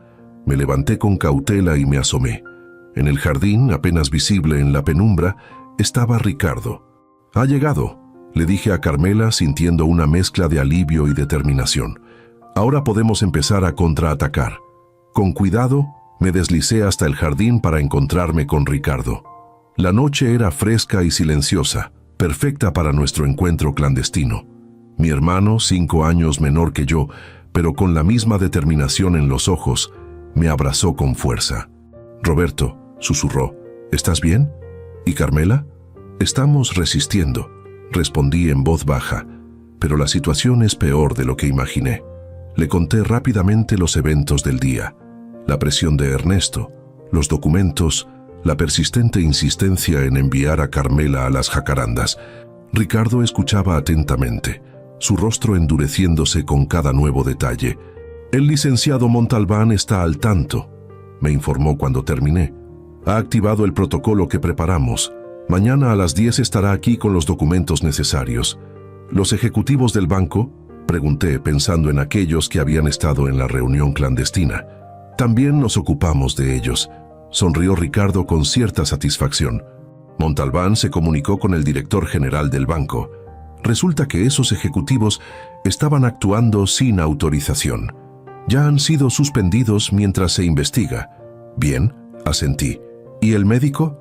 Me levanté con cautela y me asomé. En el jardín, apenas visible en la penumbra, estaba Ricardo. «Ha llegado», le dije a Carmela sintiendo una mezcla de alivio y determinación. «Ahora podemos empezar a contraatacar». Con cuidado, me deslicé hasta el jardín para encontrarme con Ricardo. La noche era fresca y silenciosa, perfecta para nuestro encuentro clandestino. Mi hermano, 5 años menor que yo, pero con la misma determinación en los ojos, me abrazó con fuerza. «Roberto», susurró, «¿estás bien? ¿Y Carmela?» «Estamos resistiendo», respondí en voz baja, «pero la situación es peor de lo que imaginé». Le conté rápidamente los eventos del día, la presión de Ernesto, los documentos, la persistente insistencia en enviar a Carmela a las jacarandas. Ricardo escuchaba atentamente, su rostro endureciéndose con cada nuevo detalle. «El licenciado Montalbán está al tanto», me informó cuando terminé. «Ha activado el protocolo que preparamos. Mañana a las 10 estará aquí con los documentos necesarios». «¿Los ejecutivos del banco?», pregunté pensando en aquellos que habían estado en la reunión clandestina. «También nos ocupamos de ellos», sonrió Ricardo con cierta satisfacción. Montalbán se comunicó con el director general del banco. Resulta que esos ejecutivos estaban actuando sin autorización. Ya han sido suspendidos mientras se investiga. «Bien», asentí. «¿Y el médico?»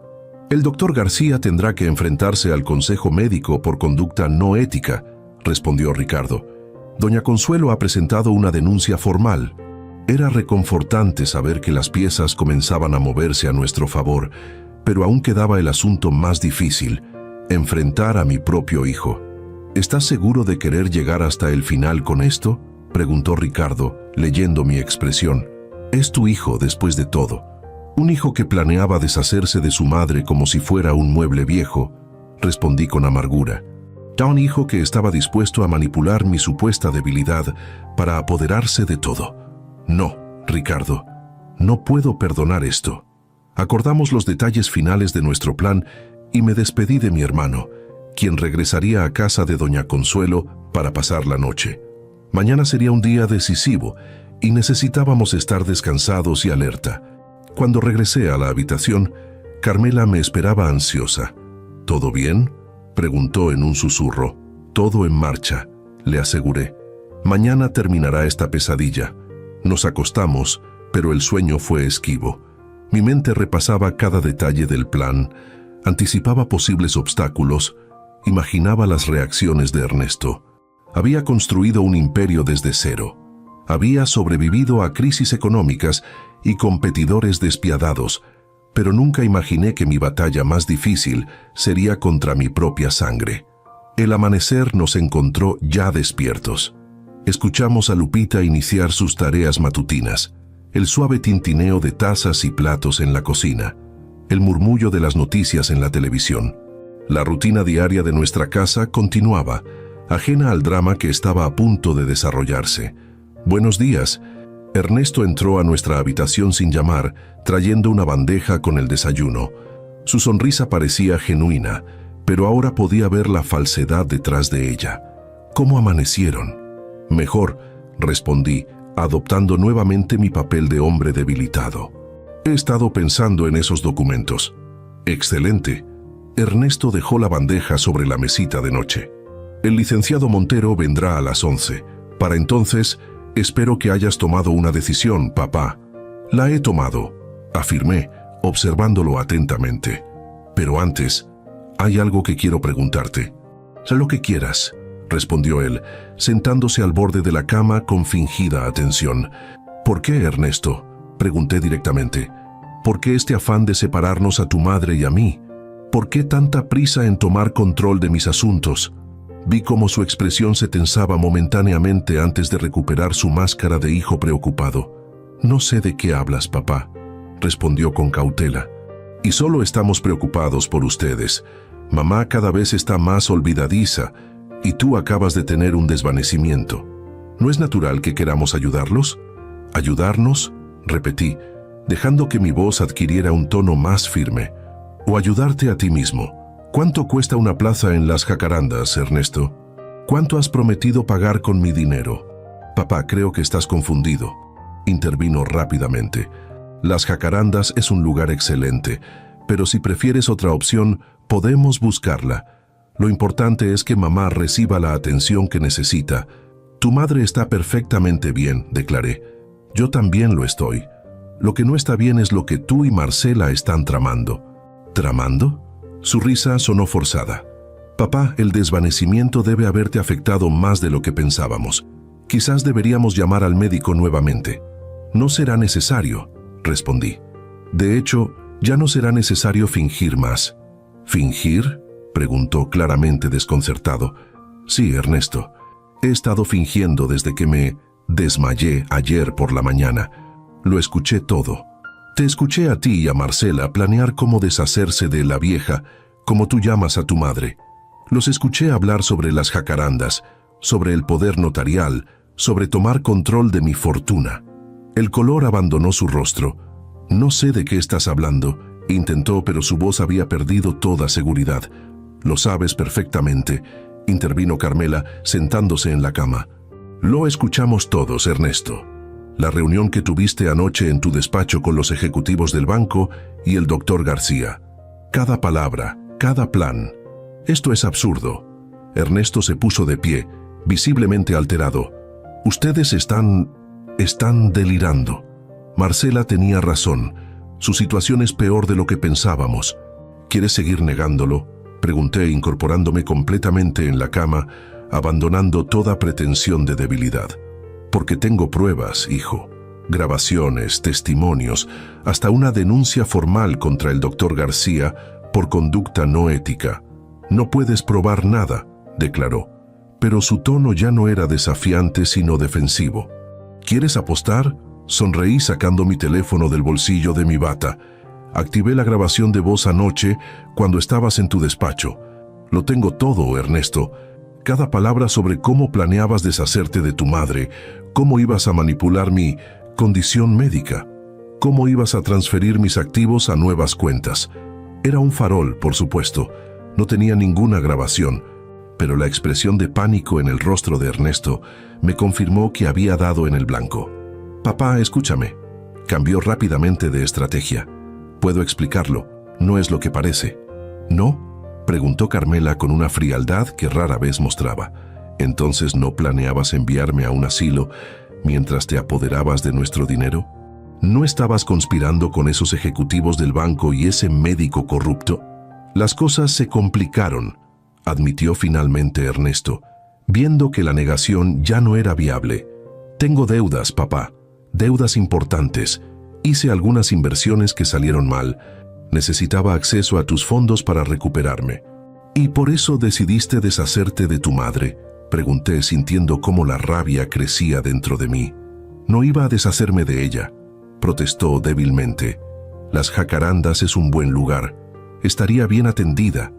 «El doctor García tendrá que enfrentarse al Consejo Médico por conducta no ética», respondió Ricardo. «Doña Consuelo ha presentado una denuncia formal». Era reconfortante saber que las piezas comenzaban a moverse a nuestro favor, pero aún quedaba el asunto más difícil, enfrentar a mi propio hijo. ¿Estás seguro de querer llegar hasta el final con esto?, preguntó Ricardo, leyendo mi expresión. Es tu hijo, después de todo. Un hijo que planeaba deshacerse de su madre como si fuera un mueble viejo, respondí con amargura. Un hijo que estaba dispuesto a manipular mi supuesta debilidad para apoderarse de todo. No, Ricardo, no puedo perdonar esto. Acordamos los detalles finales de nuestro plan y me despedí de mi hermano, quien regresaría a casa de doña Consuelo para pasar la noche. Mañana sería un día decisivo y necesitábamos estar descansados y alerta. Cuando regresé a la habitación, Carmela me esperaba ansiosa. ¿Todo bien?, preguntó en un susurro. Todo en marcha, le aseguré. Mañana terminará esta pesadilla. Nos acostamos, pero el sueño fue esquivo. Mi mente repasaba cada detalle del plan, anticipaba posibles obstáculos, imaginaba las reacciones de Ernesto. Había construido un imperio desde cero. Había sobrevivido a crisis económicas y competidores despiadados, pero nunca imaginé que mi batalla más difícil sería contra mi propia sangre. El amanecer nos encontró ya despiertos. Escuchamos a Lupita iniciar sus tareas matutinas, el suave tintineo de tazas y platos en la cocina, el murmullo de las noticias en la televisión. La rutina diaria de nuestra casa continuaba, ajena al drama que estaba a punto de desarrollarse. «Buenos días». Ernesto entró a nuestra habitación sin llamar, trayendo una bandeja con el desayuno. Su sonrisa parecía genuina, pero ahora podía ver la falsedad detrás de ella. ¿Cómo amanecieron? Mejor, respondí, adoptando nuevamente mi papel de hombre debilitado. He estado pensando en esos documentos. Excelente. Ernesto dejó la bandeja sobre la mesita de noche. El licenciado Montero vendrá a las 11. Para entonces, espero que hayas tomado una decisión, papá. La he tomado, afirmé, observándolo atentamente. Pero antes, hay algo que quiero preguntarte. Sé lo que quieras, respondió él, sentándose al borde de la cama con fingida atención. ¿Por qué, Ernesto?, pregunté directamente. ¿Por qué este afán de separarnos a tu madre y a mí? ¿Por qué tanta prisa en tomar control de mis asuntos? Vi cómo su expresión se tensaba momentáneamente antes de recuperar su máscara de hijo preocupado. No sé de qué hablas, papá, respondió con cautela. Y solo estamos preocupados por ustedes. Mamá cada vez está más olvidadiza y tú acabas de tener un desvanecimiento. ¿No es natural que queramos ayudarlos? ¿Ayudarnos?, repetí, dejando que mi voz adquiriera un tono más firme. ¿O ayudarte a ti mismo? ¿Cuánto cuesta una plaza en las Jacarandas, Ernesto? ¿Cuánto has prometido pagar con mi dinero? Papá, creo que estás confundido, intervino rápidamente. Las Jacarandas es un lugar excelente, pero si prefieres otra opción, podemos buscarla. Lo importante es que mamá reciba la atención que necesita. Tu madre está perfectamente bien, declaré. Yo también lo estoy. Lo que no está bien es lo que tú y Marcela están tramando. ¿Tramando? Su risa sonó forzada. Papá, el desvanecimiento debe haberte afectado más de lo que pensábamos. Quizás deberíamos llamar al médico nuevamente. No será necesario, respondí. De hecho, ya no será necesario fingir más. ¿Fingir?, preguntó claramente desconcertado. Sí, Ernesto. He estado fingiendo desde que me desmayé ayer por la mañana. Lo escuché todo. Te escuché a ti y a Marcela planear cómo deshacerse de la vieja, como tú llamas a tu madre. Los escuché hablar sobre las jacarandas, sobre el poder notarial, sobre tomar control de mi fortuna. El color abandonó su rostro. No sé de qué estás hablando, intentó, pero su voz había perdido toda seguridad. Lo sabes perfectamente, intervino Carmela, sentándose en la cama. Lo escuchamos todos, Ernesto. La reunión que tuviste anoche en tu despacho con los ejecutivos del banco y el doctor García. Cada palabra, cada plan. Esto es absurdo. Ernesto se puso de pie, visiblemente alterado. Ustedes están delirando. Marcela tenía razón. Su situación es peor de lo que pensábamos. ¿Quieres seguir negándolo?, pregunté, incorporándome completamente en la cama, abandonando toda pretensión de debilidad. Porque tengo pruebas, hijo. Grabaciones, testimonios, hasta una denuncia formal contra el doctor García por conducta no ética. No puedes probar nada, declaró. pero su tono ya no era desafiante sino defensivo. ¿Quieres apostar? Sonreí sacando mi teléfono del bolsillo de mi bata. Activé la grabación de voz anoche cuando estabas en tu despacho. Lo tengo todo, Ernesto. Cada palabra sobre cómo planeabas deshacerte de tu madre, cómo ibas a manipular mi condición médica, cómo ibas a transferir mis activos a nuevas cuentas. Era un farol, por supuesto. No tenía ninguna grabación, pero la expresión de pánico en el rostro de Ernesto me confirmó que había dado en el blanco. Papá, escúchame. Cambió rápidamente de estrategia. Puedo explicarlo. No es lo que parece. ¿No? Preguntó Carmela con una frialdad que rara vez mostraba. ¿Entonces no planeabas enviarme a un asilo mientras te apoderabas de nuestro dinero? ¿No estabas conspirando con esos ejecutivos del banco y ese médico corrupto? Las cosas se complicaron, admitió finalmente Ernesto, viendo que la negación ya no era viable. Tengo deudas, papá, deudas importantes. Hice algunas inversiones que salieron mal. Necesitaba acceso a tus fondos para recuperarme. ¿Y por eso decidiste deshacerte de tu madre?, pregunté sintiendo cómo la rabia crecía dentro de mí. No iba a deshacerme de ella, protestó débilmente. Las Jacarandas es un buen lugar. Estaría bien atendida.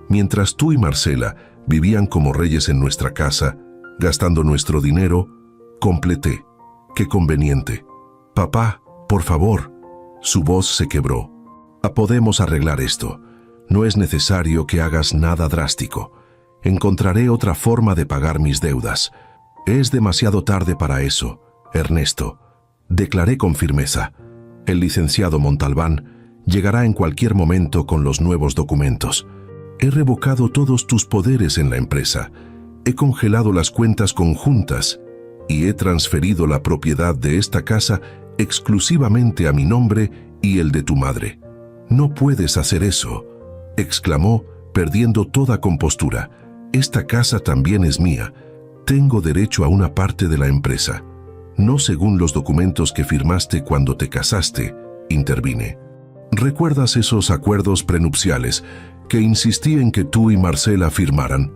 Mientras tú y Marcela vivían como reyes en nuestra casa, gastando nuestro dinero, completé. Qué conveniente. Papá, por favor. Su voz se quebró. Podemos arreglar esto. No es necesario que hagas nada drástico. Encontraré otra forma de pagar mis deudas. Es demasiado tarde para eso, Ernesto. Declaré con firmeza. El licenciado Montalbán llegará en cualquier momento con los nuevos documentos. He revocado todos tus poderes en la empresa. He congelado las cuentas conjuntas y he transferido la propiedad de esta casa exclusivamente a mi nombre y el de tu madre. No puedes hacer eso, exclamó, perdiendo toda compostura. Esta casa también es mía. Tengo derecho a una parte de la empresa. No según los documentos que firmaste cuando te casaste, intervine. ¿Recuerdas esos acuerdos prenupciales que insistí en que tú y Marcela firmaran?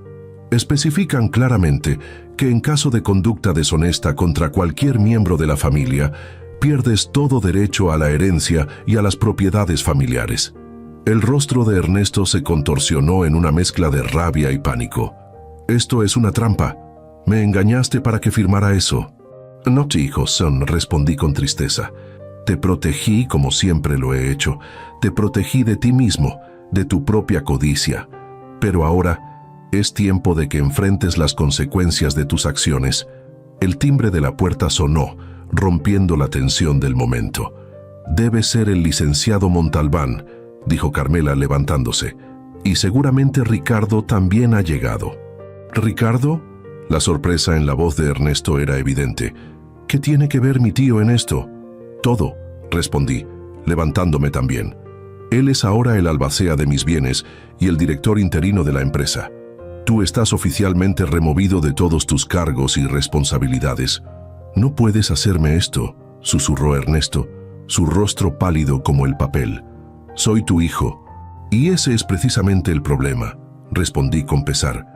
Especifican claramente que en caso de conducta deshonesta contra cualquier miembro de la familia, pierdes todo derecho a la herencia y a las propiedades familiares. El rostro de Ernesto se contorsionó en una mezcla de rabia y pánico. Esto es una trampa. Me engañaste para que firmara eso. No, hijo, respondí con tristeza. Te protegí como siempre lo he hecho. Te protegí de ti mismo, de tu propia codicia. Pero ahora es tiempo de que enfrentes las consecuencias de tus acciones. El timbre de la puerta sonó, rompiendo la tensión del momento. Debe ser el licenciado Montalbán, dijo Carmela levantándose. Y seguramente Ricardo también ha llegado. ¿Ricardo? La sorpresa en la voz de Ernesto era evidente. ¿Qué tiene que ver mi tío en esto? Todo, respondí, levantándome también. Él es ahora el albacea de mis bienes y el director interino de la empresa. Tú estás oficialmente removido de todos tus cargos y responsabilidades. No puedes hacerme esto, susurró Ernesto, su rostro pálido como el papel. Soy tu hijo. Y ese es precisamente el problema, respondí con pesar.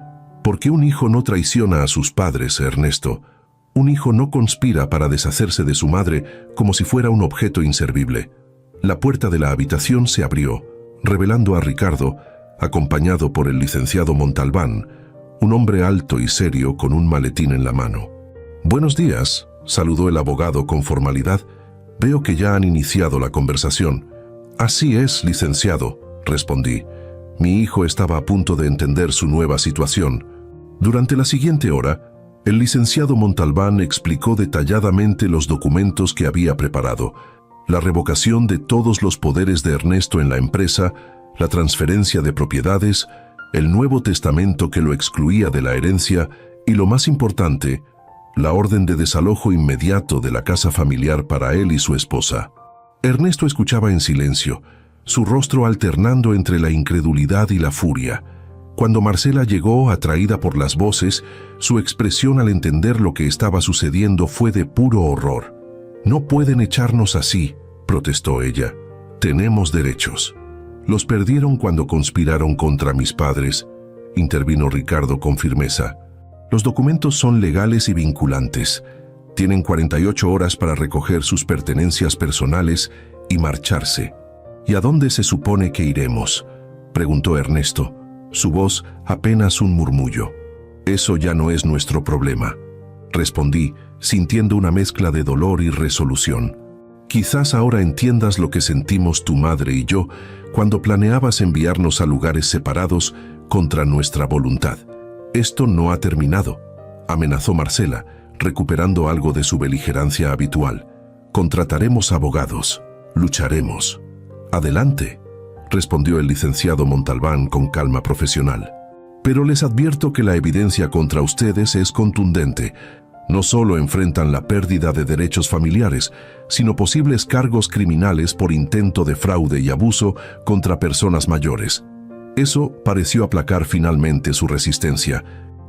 Porque un hijo no traiciona a sus padres, Ernesto. Un hijo no conspira para deshacerse de su madre como si fuera un objeto inservible. La puerta de la habitación se abrió, revelando a Ricardo, acompañado por el licenciado Montalbán, un hombre alto y serio con un maletín en la mano. «Buenos días», saludó el abogado con formalidad. «Veo que ya han iniciado la conversación». «Así es, licenciado», respondí. Mi hijo estaba a punto de entender su nueva situación. Durante la siguiente hora, el licenciado Montalbán explicó detalladamente los documentos que había preparado, la revocación de todos los poderes de Ernesto en la empresa, la transferencia de propiedades, el nuevo testamento que lo excluía de la herencia y, lo más importante, la orden de desalojo inmediato de la casa familiar para él y su esposa. Ernesto escuchaba en silencio, su rostro alternando entre la incredulidad y la furia. Cuando Marcela llegó, atraída por las voces, su expresión al entender lo que estaba sucediendo fue de puro horror. «No pueden echarnos así», protestó ella. «Tenemos derechos». «Los perdieron cuando conspiraron contra mis padres», intervino Ricardo con firmeza. Los documentos son legales y vinculantes. Tienen 48 horas para recoger sus pertenencias personales y marcharse. ¿Y a dónde se supone que iremos?, preguntó Ernesto, su voz apenas un murmullo. Eso ya no es nuestro problema, respondí, sintiendo una mezcla de dolor y resolución. Quizás ahora entiendas lo que sentimos tu madre y yo cuando planeabas enviarnos a lugares separados contra nuestra voluntad. Esto no ha terminado, amenazó Marcela, recuperando algo de su beligerancia habitual. Contrataremos abogados, lucharemos. Adelante, respondió el licenciado Montalbán con calma profesional. Pero les advierto que la evidencia contra ustedes es contundente. No solo enfrentan la pérdida de derechos familiares, sino posibles cargos criminales por intento de fraude y abuso contra personas mayores. Eso pareció aplacar finalmente su resistencia.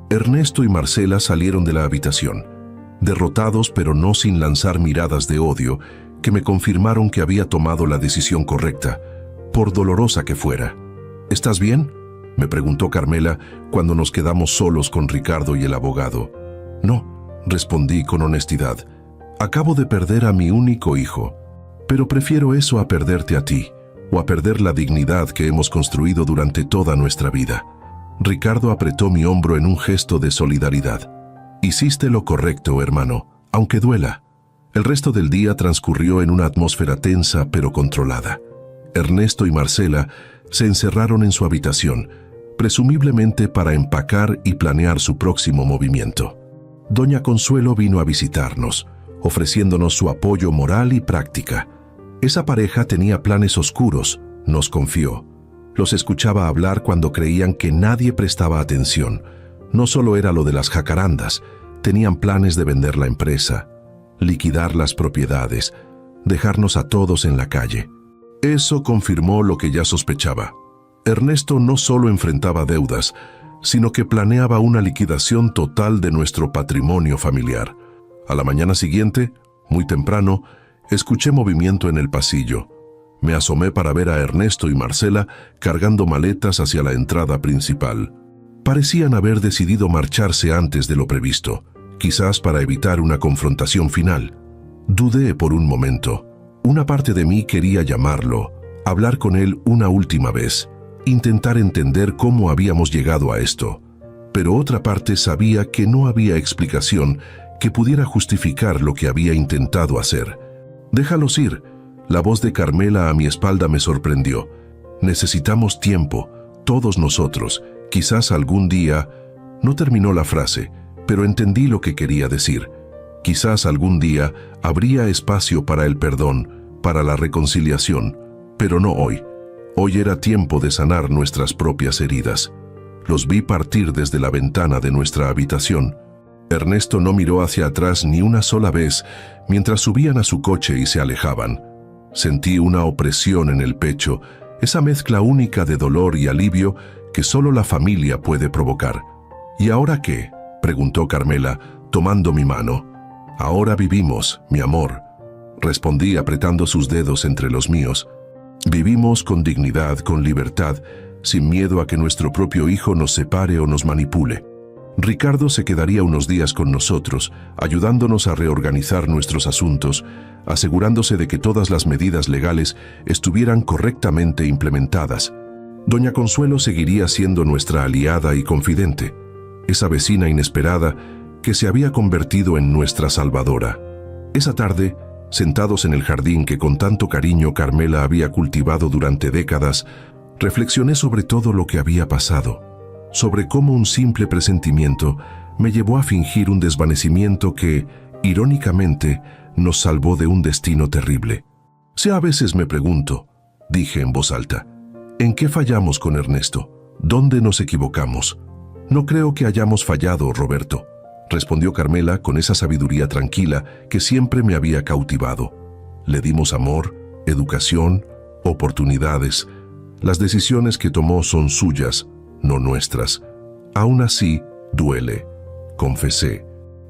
Ernesto y Marcela salieron de la habitación, derrotados pero no sin lanzar miradas de odio que me confirmaron que había tomado la decisión correcta, por dolorosa que fuera. ¿Estás bien?, me preguntó Carmela cuando nos quedamos solos con Ricardo y el abogado. No, respondí con honestidad. Acabo de perder a mi único hijo, pero prefiero eso a perderte a ti, o a perder la dignidad que hemos construido durante toda nuestra vida. Ricardo apretó mi hombro en un gesto de solidaridad. Hiciste lo correcto, hermano, aunque duela. El resto del día transcurrió en una atmósfera tensa pero controlada. Ernesto y Marcela se encerraron en su habitación, presumiblemente para empacar y planear su próximo movimiento. Doña Consuelo vino a visitarnos, ofreciéndonos su apoyo moral y práctica. Esa pareja tenía planes oscuros, nos confió. Los escuchaba hablar cuando creían que nadie prestaba atención. No solo era lo de las jacarandas, tenían planes de vender la empresa, liquidar las propiedades, dejarnos a todos en la calle. Eso confirmó lo que ya sospechaba. Ernesto no solo enfrentaba deudas, sino que planeaba una liquidación total de nuestro patrimonio familiar. A la mañana siguiente, muy temprano, escuché movimiento en el pasillo. Me asomé para ver a Ernesto y Marcela cargando maletas hacia la entrada principal. Parecían haber decidido marcharse antes de lo previsto, quizás para evitar una confrontación final. Dudé por un momento. Una parte de mí quería llamarlo, hablar con él una última vez, intentar entender cómo habíamos llegado a esto. Pero otra parte sabía que no había explicación que pudiera justificar lo que había intentado hacer. «Déjalos ir», la voz de Carmela a mi espalda me sorprendió. «Necesitamos tiempo, todos nosotros, quizás algún día...» No terminó la frase, pero entendí lo que quería decir. Quizás algún día habría espacio para el perdón, para la reconciliación, pero no hoy. Hoy era tiempo de sanar nuestras propias heridas. Los vi partir desde la ventana de nuestra habitación. Ernesto no miró hacia atrás ni una sola vez mientras subían a su coche y se alejaban. Sentí una opresión en el pecho, esa mezcla única de dolor y alivio que solo la familia puede provocar. «¿Y ahora qué?», preguntó Carmela, tomando mi mano. «Ahora vivimos, mi amor», respondí apretando sus dedos entre los míos. «Vivimos con dignidad, con libertad, sin miedo a que nuestro propio hijo nos separe o nos manipule». Ricardo se quedaría unos días con nosotros, ayudándonos a reorganizar nuestros asuntos, asegurándose de que todas las medidas legales estuvieran correctamente implementadas. Doña Consuelo seguiría siendo nuestra aliada y confidente, esa vecina inesperada que se había convertido en nuestra salvadora. Esa tarde, sentados en el jardín que con tanto cariño Carmela había cultivado durante décadas, reflexioné sobre todo lo que había pasado, sobre cómo un simple presentimiento me llevó a fingir un desvanecimiento que, irónicamente, nos salvó de un destino terrible. Si a veces me pregunto, dije en voz alta, ¿en qué fallamos con Ernesto? ¿Dónde nos equivocamos? No creo que hayamos fallado, Roberto, respondió Carmela con esa sabiduría tranquila que siempre me había cautivado. Le dimos amor, educación, oportunidades. Las decisiones que tomó son suyas, no nuestras. Aún así, duele, confesé.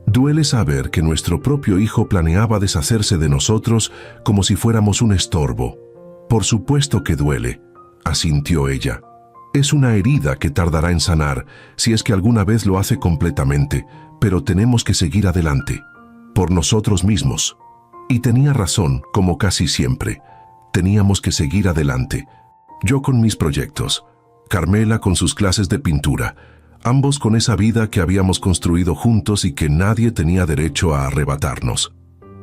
Duele saber que nuestro propio hijo planeaba deshacerse de nosotros como si fuéramos un estorbo. Por supuesto que duele, asintió ella. Es una herida que tardará en sanar, si es que alguna vez lo hace completamente, pero tenemos que seguir adelante, por nosotros mismos. Y tenía razón, como casi siempre. Teníamos que seguir adelante. Yo con mis proyectos, Carmela con sus clases de pintura, ambos con esa vida que habíamos construido juntos y que nadie tenía derecho a arrebatarnos.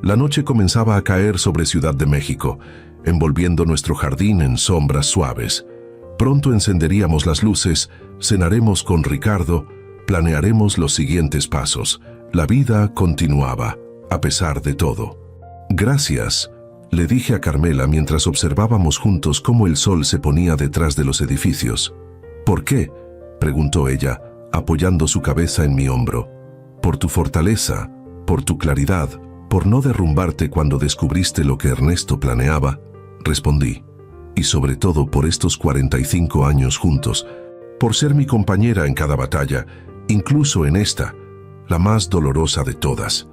La noche comenzaba a caer sobre Ciudad de México, envolviendo nuestro jardín en sombras suaves. Pronto encenderíamos las luces, cenaremos con Ricardo, planearemos los siguientes pasos. La vida continuaba, a pesar de todo. Gracias, le dije a Carmela mientras observábamos juntos cómo el sol se ponía detrás de los edificios. ¿Por qué?, preguntó ella, apoyando su cabeza en mi hombro. Por tu fortaleza, por tu claridad, por no derrumbarte cuando descubriste lo que Ernesto planeaba, respondí. Y sobre todo por estos 45 años juntos, por ser mi compañera en cada batalla, incluso en esta, la más dolorosa de todas.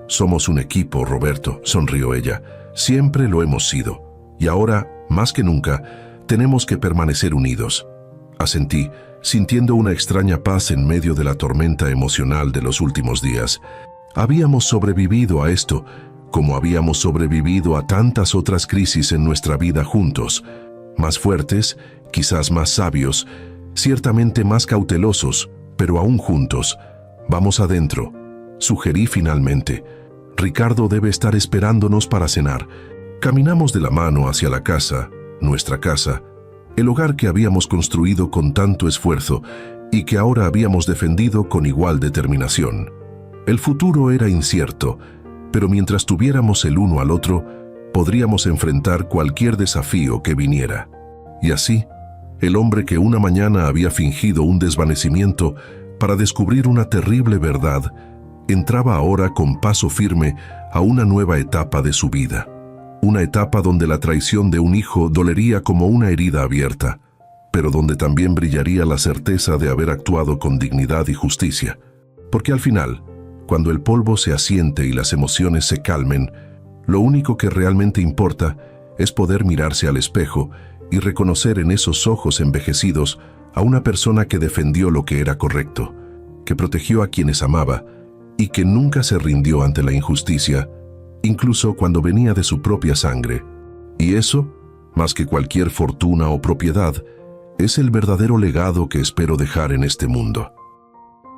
Somos un equipo, Roberto, sonrió ella. Siempre lo hemos sido. Y ahora, más que nunca, tenemos que permanecer unidos. Asentí, sintiendo una extraña paz en medio de la tormenta emocional de los últimos días. Habíamos sobrevivido a esto, como habíamos sobrevivido a tantas otras crisis en nuestra vida juntos, más fuertes, quizás más sabios, ciertamente más cautelosos, pero aún juntos. Vamos adentro, sugerí finalmente. Ricardo debe estar esperándonos para cenar. Caminamos de la mano hacia la casa, nuestra casa, el hogar que habíamos construido con tanto esfuerzo y que ahora habíamos defendido con igual determinación. El futuro era incierto, pero mientras tuviéramos el uno al otro, podríamos enfrentar cualquier desafío que viniera. Y así, el hombre que una mañana había fingido un desvanecimiento para descubrir una terrible verdad, entraba ahora con paso firme a una nueva etapa de su vida. Una etapa donde la traición de un hijo dolería como una herida abierta, pero donde también brillaría la certeza de haber actuado con dignidad y justicia. Porque al final, cuando el polvo se asiente y las emociones se calmen, lo único que realmente importa es poder mirarse al espejo y reconocer en esos ojos envejecidos a una persona que defendió lo que era correcto, que protegió a quienes amaba y que nunca se rindió ante la injusticia, incluso cuando venía de su propia sangre. Y eso, más que cualquier fortuna o propiedad, es el verdadero legado que espero dejar en este mundo.